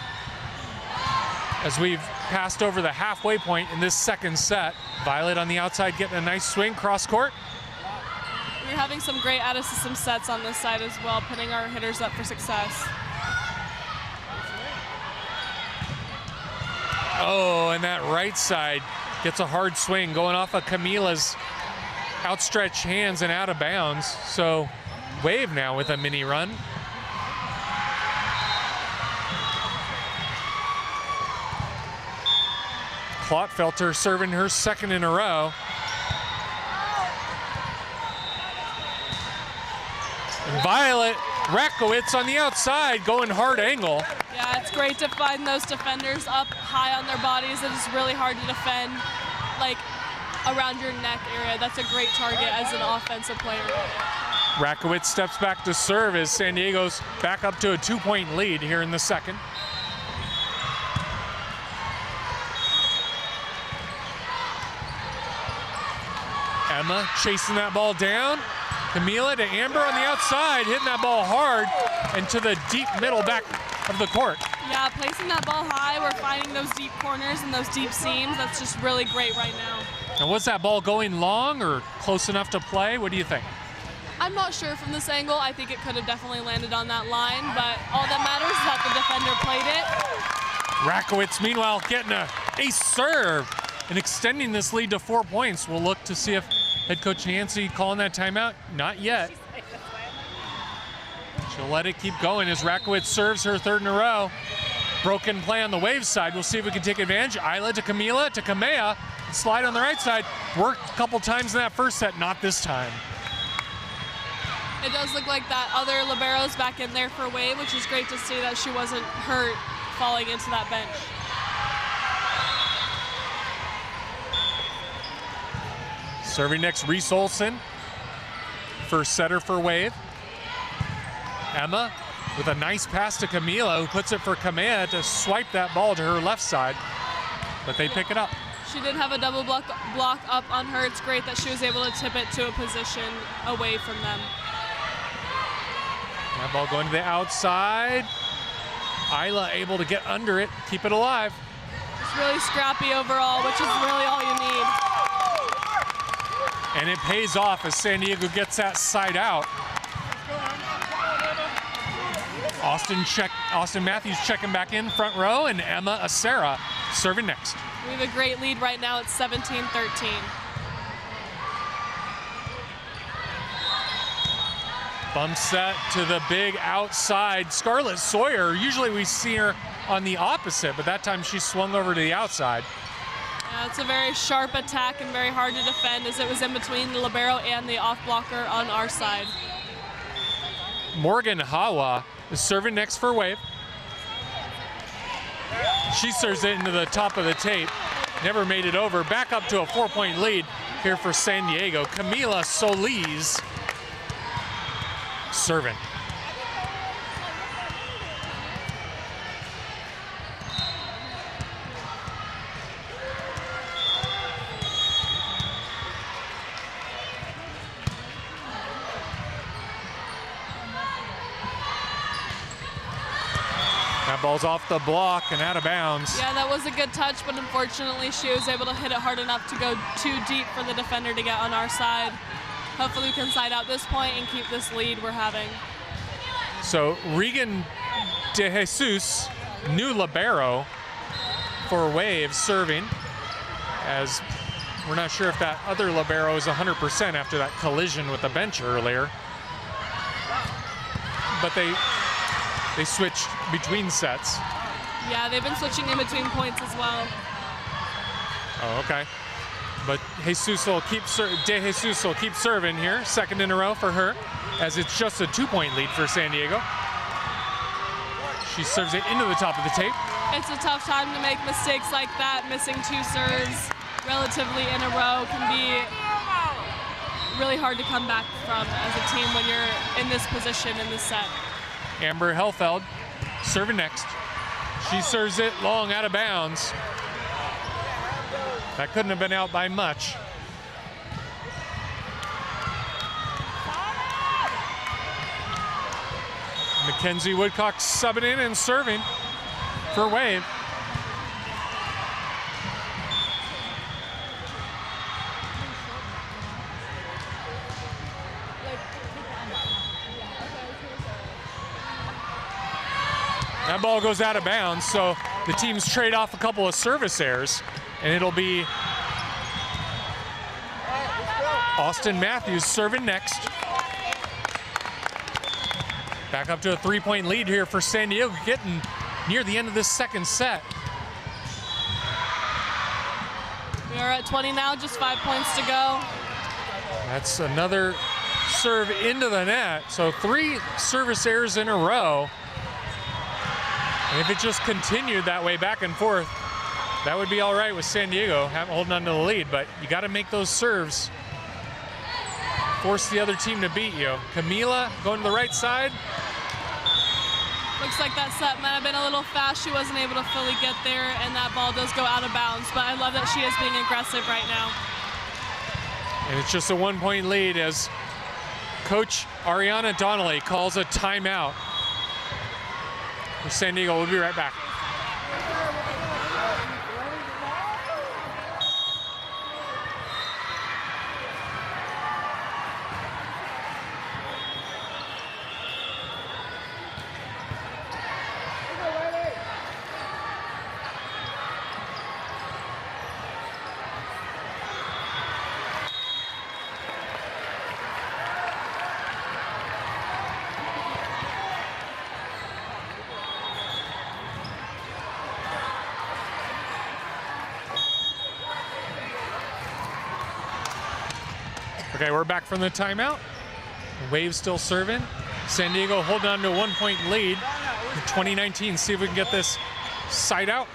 As we've passed over the halfway point in this second set. Violet on the outside getting a nice swing cross court. We're having some great out-of-system sets on this side as well, putting our hitters up for success. Oh, and that right side gets a hard swing going off of Camila's outstretched hands and out of bounds. So Wave now with a mini run. Klotfelter serving her second in a row. And Violet Rakowitz on the outside going hard angle. Yeah, it's great to find those defenders up high on their bodies. It is really hard to defend, like, around your neck area. That's a great target as an offensive player. Rakowitz steps back to serve as San Diego's back up to a 2-point lead here in the second. Emma chasing that ball down. Camila to Amber on the outside, hitting that ball hard and to the deep middle back of the court. Yeah, placing that ball high, we're finding those deep corners and those deep seams. That's just really great right now. And was that ball going long or close enough to play? What do you think? I'm not sure from this angle. I think it could have definitely landed on that line, but all that matters is that the defender played it. Rakowitz, meanwhile, getting a ace serve and extending this lead to 4 points. We'll look to see if head coach Nancy calling that timeout. Not yet. She'll let it keep going as Rakowitz serves her third in a row. Broken play on the Wave side. We'll see if we can take advantage. Isla to Camila to Kamea. Slide on the right side. Worked a couple times in that first set, not this time. It does look like that other libero's back in there for Wave, which is great to see that she wasn't hurt falling into that bench. Serving next, Reese Olson. First setter for Wave. Emma with a nice pass to Camila, who puts it for Kamea to swipe that ball to her left side, but they pick it up. She did have a double block up on her. It's great that she was able to tip it to a position away from them. That ball going to the outside. Isla able to get under it, keep it alive. It's really scrappy overall, which is really all you need. And it pays off as San Diego gets that side out. Austin Matthews checking back in front row, and Emma Acera serving next. We have a great lead right now. It's 17-13. Bump set to the big outside. Scarlett Sawyer, usually we see her on the opposite, but that time she swung over to the outside. Yeah, it's a very sharp attack and very hard to defend as it was in between the libero and the off blocker on our side. Morgan Hawa is serving next for Wave. She serves it into the top of the tape. Never made it over. Back up to a 4-point lead here for San Diego. Camila Solis serving. That ball's off the block and out of bounds. Yeah, that was a good touch, but unfortunately she was able to hit it hard enough to go too deep for the defender to get on our side. Hopefully we can side out this point and keep this lead we're having. So Regan De Jesus, new libero for Wave, serving, as we're not sure if that other libero is 100% after that collision with the bench earlier. But they switched between sets. Yeah, they've been switching in between points as well. Oh, okay. But Jesus will keep De Jesus will keep serving here, second in a row for her, as it's just a 2-point lead for San Diego. She serves it into the top of the tape. It's a tough time to make mistakes like that. Missing 2 serves relatively in a row can be really hard to come back from as a team when you're in this position in this set. Amber Helfeld serving next. She serves it long out of bounds. That couldn't have been out by much. Mackenzie Woodcock subbing in and serving for Wave. That ball goes out of bounds, so the teams trade off a couple of service errors, and it'll be Austin Matthews serving next. Back up to a 3-point lead here for San Diego, getting near the end of this second set. We are at 20 now, just 5 points to go. That's another serve into the net, so 3 service errors in a row. And if it just continued that way back and forth, that would be all right with San Diego holding on to the lead, but you got to make those serves. Force the other team to beat you. Camila going to the right side. Looks like that set might have been a little fast. She wasn't able to fully get there, and that ball does go out of bounds, but I love that she is being aggressive right now. And it's just a 1-point lead as Coach Ariana Donnelly calls a timeout for San Diego. We'll be right back. Okay, we're back from the timeout. Wave still serving. San Diego holding on to a 1-point lead in 2019. See if we can get this side out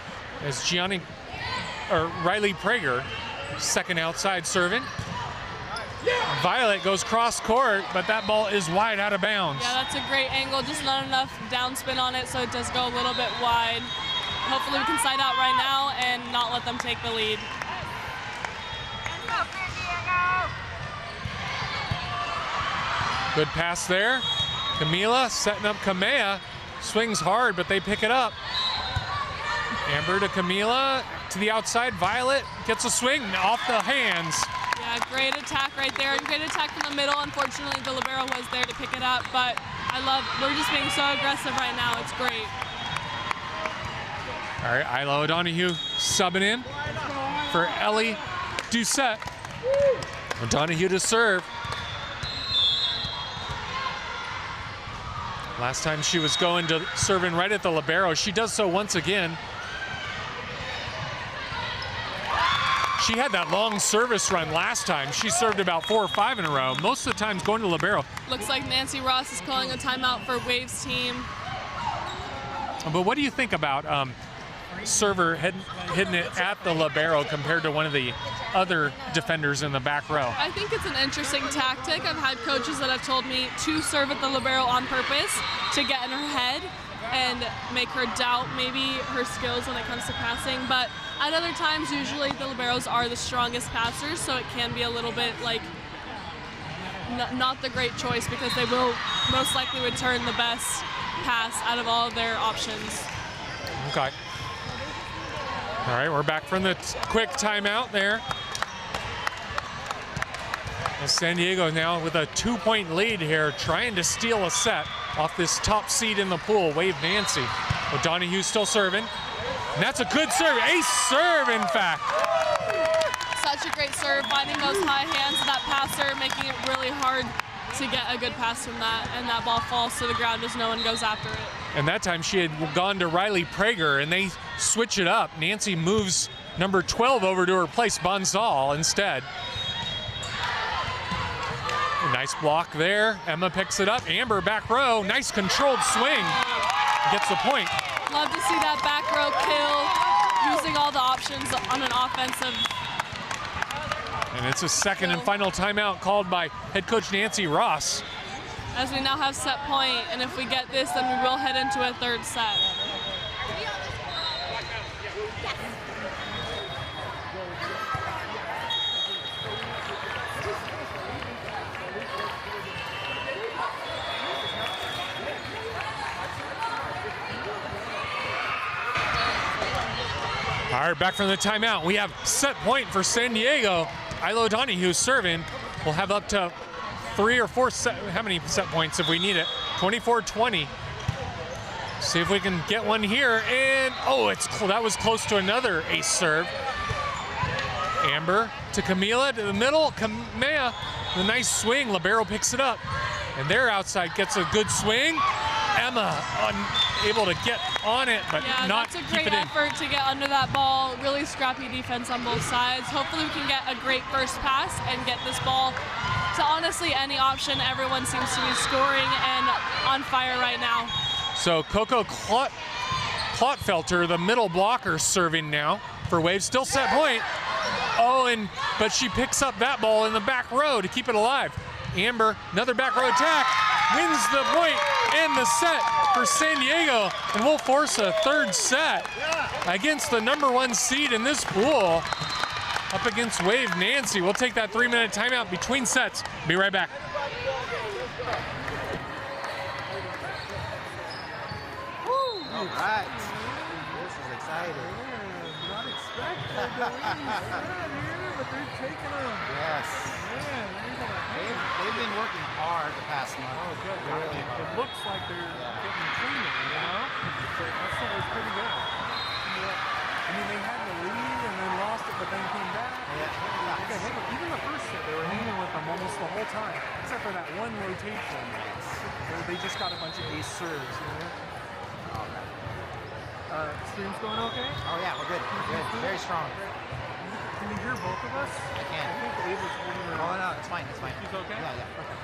as Riley Prager, second outside serving. Violet goes cross court, but that ball is wide out of bounds. Yeah, that's a great angle, just not enough downspin on it, so it does go a little bit wide. Hopefully we can side out right now and not let them take the lead. Good pass there. Camila setting up Kamea. Swings hard, but they pick it up. Amber to Camila to the outside. Violet gets a swing off the hands. Yeah, great attack right there, and great attack from the middle. Unfortunately, the libero was there to pick it up, but we're just being so aggressive right now. It's great. All right, Isla O'Donoghue subbing in for Ellie Doucette. O'Donoghue to serve. Last time she was going to serving right at the libero. She does so once again. She had that long service run last time. She served about 4 or 5 in a row. Most of the times going to libero. Looks like Nancy Ross is calling a timeout for Waves team. But what do you think about server hitting it at the libero compared to one of the other defenders in the back row? I think it's an interesting tactic. I've had coaches that have told me to serve at the libero on purpose to get in her head and make her doubt maybe her skills when it comes to passing. But at other times, usually the liberos are the strongest passers, so it can be a little bit like not the great choice because they will most likely return the best pass out of all of their options. Okay. All right, we're back from the quick timeout there. And San Diego now with a 2-point lead here, trying to steal a set off this top seed in the pool, Wave Nancy. O'Donoghue still serving. And that's a good serve, ace serve in fact. Such a great serve, finding those high hands of that passer, making it really hard to get a good pass from that, and that ball falls to the ground as no one goes after it. And that time she had gone to Riley Prager, and they switch it up. Nancy moves number 12 over to replace Bonsall instead. A nice block there. Emma picks it up. Amber back row. Nice controlled swing. gets the point. Love to see that back row kill, using all the options on an offensive. And it's a second and final timeout called by head coach Nancy Ross. As we now have set point, and if we get this, then we will head into a third set. All right, back from the timeout. We have set point for San Diego. Ilo Donahue serving. We'll have up to 3 or 4 set. How many set points if we need it? 24-20. See if we can get one here. And oh, that was close to another ace serve. Amber to Camila to the middle. Kamea, the nice swing. Libero picks it up. And their outside gets a good swing. Emma unable to get on it, but not keep it in. That's a great effort to get under that ball. Really scrappy defense on both sides. Hopefully we can get a great first pass and get this ball to honestly any option. Everyone seems to be scoring and on fire right now. So Coco Klotfelter, the middle blocker, serving now for Wave. Still set point. Oh, but she picks up that ball in the back row to keep it alive. Amber, another back row attack, wins the point and the set for San Diego, and we'll force a third set against the #1 seed in this pool, up against Wave Nancy. We'll take that 3-minute timeout between sets. Be right back. All right. This is exciting. Not expected. But they're taking them. Yes. They've been working hard the past month. Oh, good. Really hard. It looks like they're getting cleaner, you know? That was pretty good. I mean, they had the lead and then lost it, but then came back. Even the first set, they were hanging with them almost the whole time, except for that one rotation. They just got a bunch of ace serves, you know? All right. Stream's going okay? Oh, yeah, we're good. We're good. Very strong. Can you hear both of us? I can. I think Ava's holding her. Oh, no, it's fine. It's fine. She's okay? Yeah, perfect.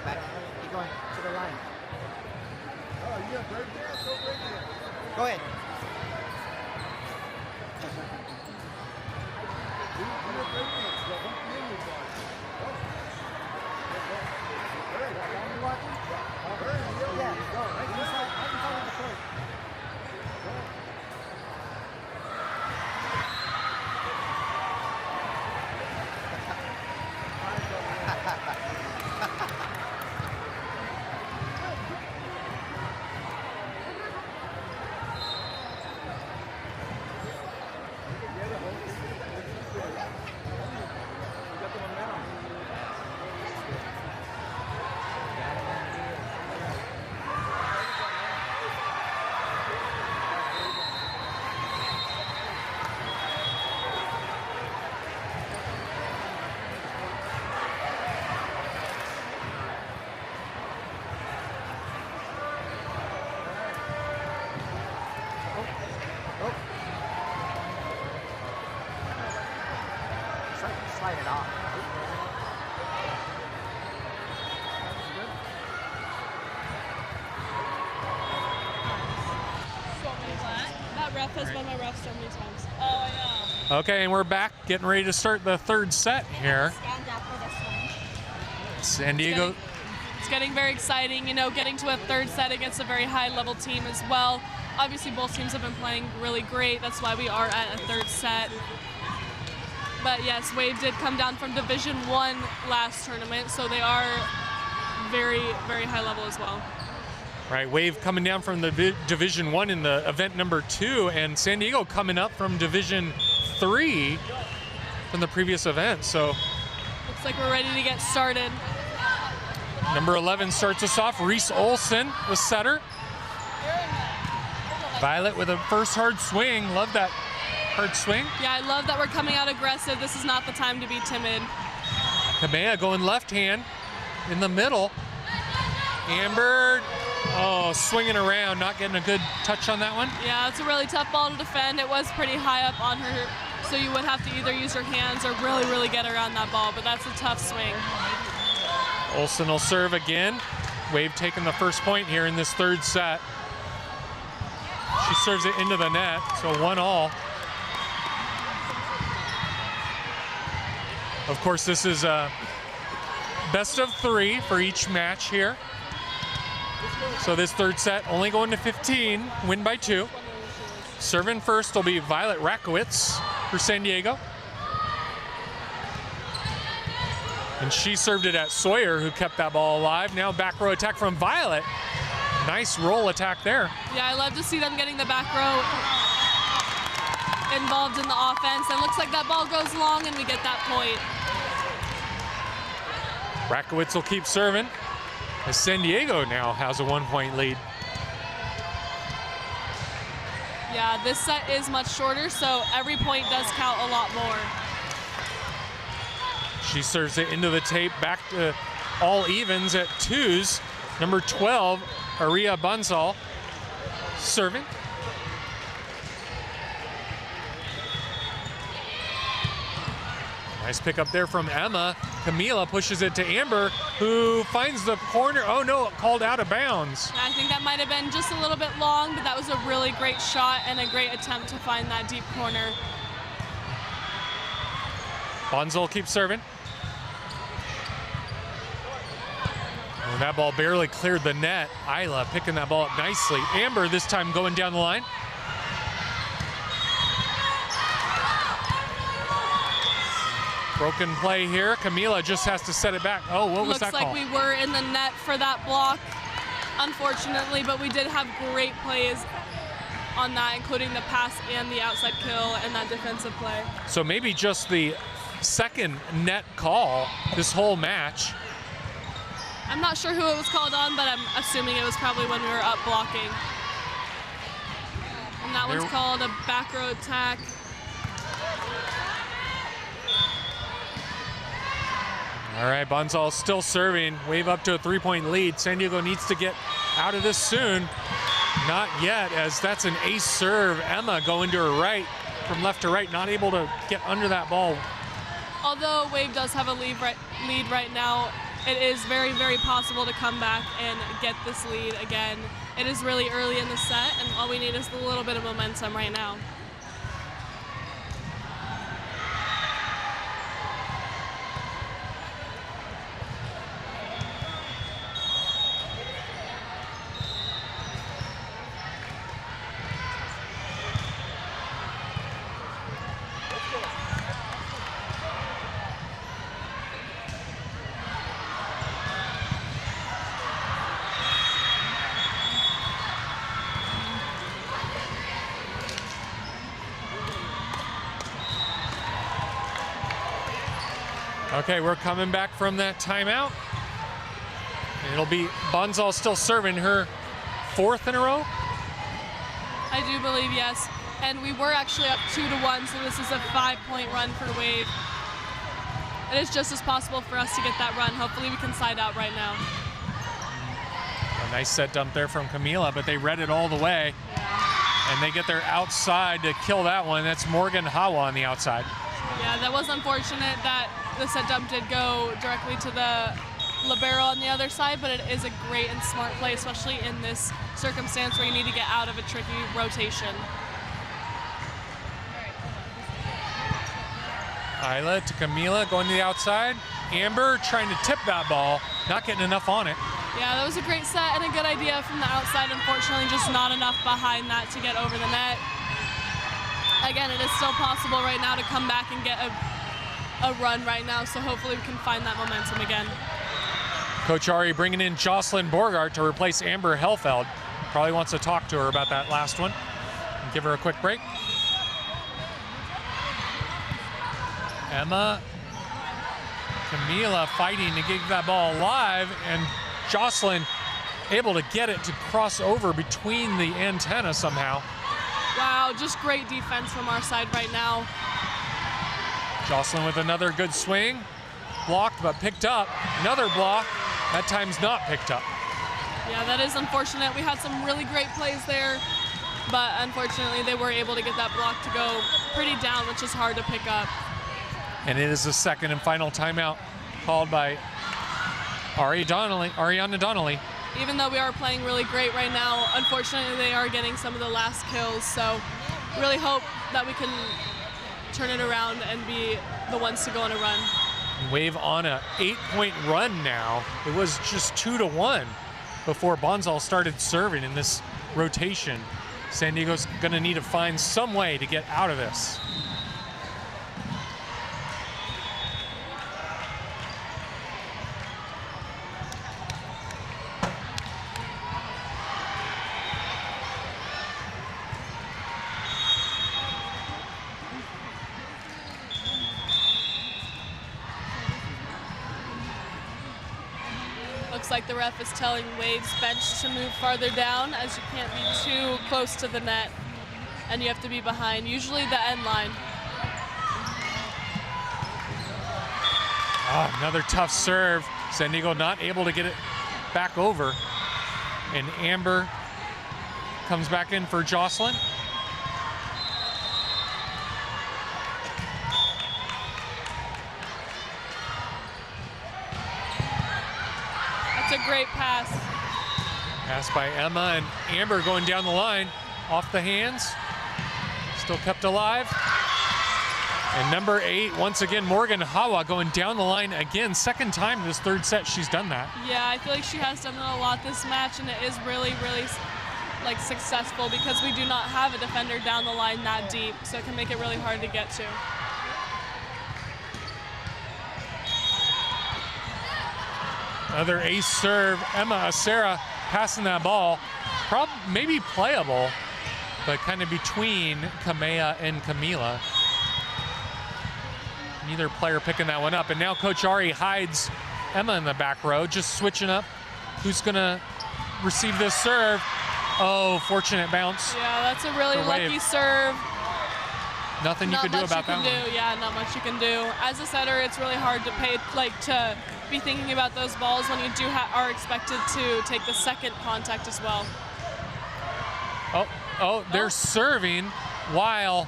Back. Keep going to the line. Oh, yeah, break dance. Go break dance. Go ahead. ref has been my ref so many times. Oh, I know. Okay, and we're back, getting ready to start the third set here. San Diego. It's getting very exciting, you know, getting to a third set against a very high-level team as well. Obviously, both teams have been playing really great. That's why we are at a third set. But yes, Wave did come down from Division I last tournament, so they are very, very high level as well. Right, Wave coming down from the Division I in the event number 2, and San Diego coming up from Division III from the previous event. So looks like we're ready to get started. number 11 starts us off. Reese Olson, the setter. Violet with a first hard swing. Love that hard swing. Yeah, I love that we're coming out aggressive. This is not the time to be timid. Kamea going left hand in the middle. Amber, oh, swinging around, not getting a good touch on that one. Yeah, it's a really tough ball to defend. It was pretty high up on her, so you would have to either use your hands or really, really get around that ball, but that's a tough swing. Olson will serve again. Wave taking the first point here in this third set. She serves it into the net, so 1-all. Of course, this is a best of 3 for each match here. So this third set only going to 15, win by 2. Serving first will be Violet Rakowitz for San Diego. And she served it at Sawyer, who kept that ball alive. Now back row attack from Violet. Nice roll attack there. Yeah, I love to see them getting the back row involved in the offense. And looks like that ball goes long and we get that point. Rakowitz will keep serving, as San Diego now has a 1-point lead. Yeah, this set is much shorter, so every point does count a lot more. She serves it into the tape, back to all evens at 2s. Number 12, Aria Bunzal, serving. Nice pick up there from Emma. Camila pushes it to Amber, who finds the corner. Oh no, called out of bounds. I think that might have been just a little bit long, but that was a really great shot and a great attempt to find that deep corner. Bunzal keeps serving. Oh, that ball barely cleared the net. Isla picking that ball up nicely. Amber this time going down the line. Broken play here. Camila just has to set it back. Oh, what was that call? Looks like we were in the net for that block, unfortunately, but we did have great plays on that, including the pass and the outside kill and that defensive play. So maybe just the second net call this whole match. I'm not sure who it was called on, but I'm assuming it was probably when we were up blocking. And that one's called a back row attack. All right, Bunzal still serving. Wave up to a 3-point lead. San Diego needs to get out of this soon. Not yet, as that's an ace serve. Emma going to her right, from left to right, not able to get under that ball. Although Wave does have a lead right now, it is very, very possible to come back and get this lead again. It is really early in the set, and all we need is a little bit of momentum right now. Okay, we're coming back from that timeout. It'll be Bunzal still serving her 4th in a row. I do believe, yes. And we were actually up 2-1, so this is a 5-point run for Wave. It is just as possible for us to get that run. Hopefully we can side out right now. A nice set dump there from Camila, but they read it all the way. Yeah. And they get their outside to kill that one. That's Morgan Hawa on the outside. Yeah, that was unfortunate that the set dump did go directly to the libero on the other side, but it is a great and smart play, especially in this circumstance where you need to get out of a tricky rotation. Isla to Camila, going to the outside. Amber trying to tip that ball, not getting enough on it. Yeah, that was a great set and a good idea from the outside. Unfortunately, just not enough behind that to get over the net. Again, it is still possible right now to come back and get a run right now, so hopefully we can find that momentum again. Coach Ari bringing in Jocelyn Borgart to replace Amber Helfeld. Probably wants to talk to her about that last one and give her a quick break. Emma, Camila fighting to get that ball alive, and Jocelyn able to get it to cross over between the antenna somehow. Wow, just great defense from our side right now. Jocelyn with another good swing. Blocked but picked up. Another block. That time's not picked up. Yeah, that is unfortunate. We had some really great plays there, but unfortunately they were able to get that block to go pretty down, which is hard to pick up. And it is the second and final timeout called by Ariana Donnelly. Even though we are playing really great right now, unfortunately they are getting some of the last kills, so really hope that we can turn it around and be the ones to go on a run. Wave on a 8-point run now. It was just 2-1 before Bonzal started serving in this rotation. San Diego's gonna need to find some way to get out of this. Looks like the ref is telling Wave's bench to move farther down, as you can't be too close to the net and you have to be behind, usually the end line. Another tough serve. San Diego not able to get it back over. And Amber comes back in for Jocelyn. That's a great pass. Pass by Emma, and Amber going down the line, off the hands. Still kept alive. And number 8, once again, Morgan Hawa going down the line again. Second time this third set she's done that. Yeah, I feel like she has done it a lot this match, and it is really, really like successful because we do not have a defender down the line that deep, so it can make it really hard to get to. Another ace serve. Emma Acera passing that ball. Maybe playable, but kind of between Kamea and Camila. Neither player picking that one up. And now Coach Ari hides Emma in the back row, just switching up who's gonna receive this serve. Oh, fortunate bounce. Yeah, that's a really lucky serve. Nothing you can do about that one. Yeah, not much you can do. As a setter, it's really hard to to be thinking about those balls when you are expected to take the second contact as well. They're serving while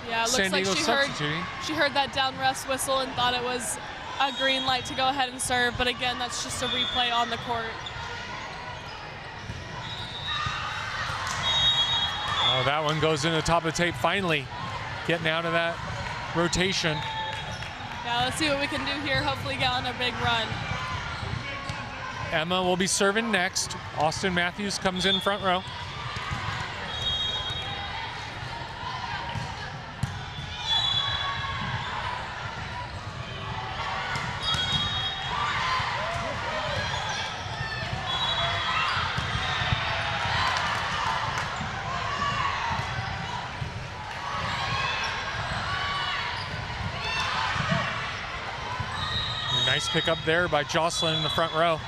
yeah, it San looks Diego's like she heard that down ref's whistle and thought it was a green light to go ahead and serve, but again, that's just a replay on the court. Oh, that one goes in the top of the tape, finally getting out of that rotation. Yeah, let's see what we can do here, hopefully get on a big run. Emma will be serving next. Austin Matthews comes in front row. Nice pick up there by Jocelyn in the front row.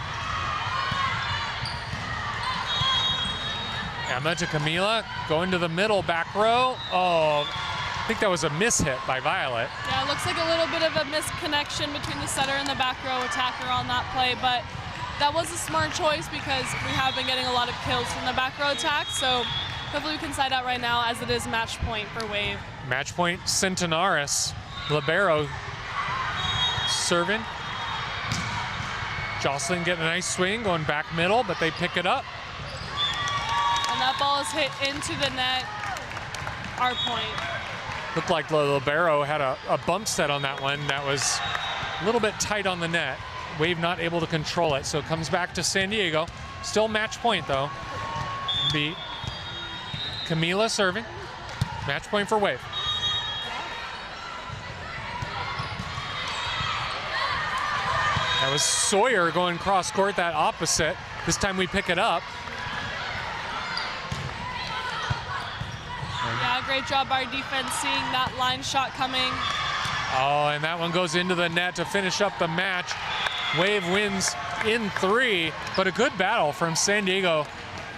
Emma to Camila, going to the middle back row. Oh, I think that was a miss-hit by Violet. Yeah, it looks like a little bit of a misconnection between the setter and the back row attacker on that play, but that was a smart choice because we have been getting a lot of kills from the back row attack, so hopefully we can side out right now as it is match point for Wave. Match point Centenaris. Libero serving. Jocelyn getting a nice swing, going back middle, but they pick it up. And that ball is hit into the net, our point. Looked like Ladera had a bump set on that one that was a little bit tight on the net. Wave not able to control it, so it comes back to San Diego. Still match point though. Be Camila serving. Match point for Wave. That was Sawyer going cross court, that opposite. This time we pick it up. Yeah, great job our defense seeing that line shot coming. Oh, and that one goes into the net to finish up the match. Wave wins in 3, but a good battle from San Diego.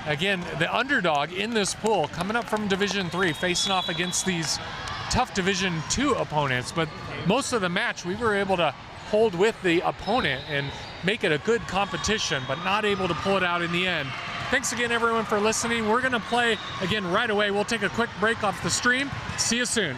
Again, the underdog in this pool, coming up from Division 3, facing off against these tough Division 2 opponents. But most of the match, we were able to hold with the opponent and make it a good competition, but not able to pull it out in the end. Thanks again, everyone, for listening. We're going to play again right away. We'll take a quick break off the stream. See you soon.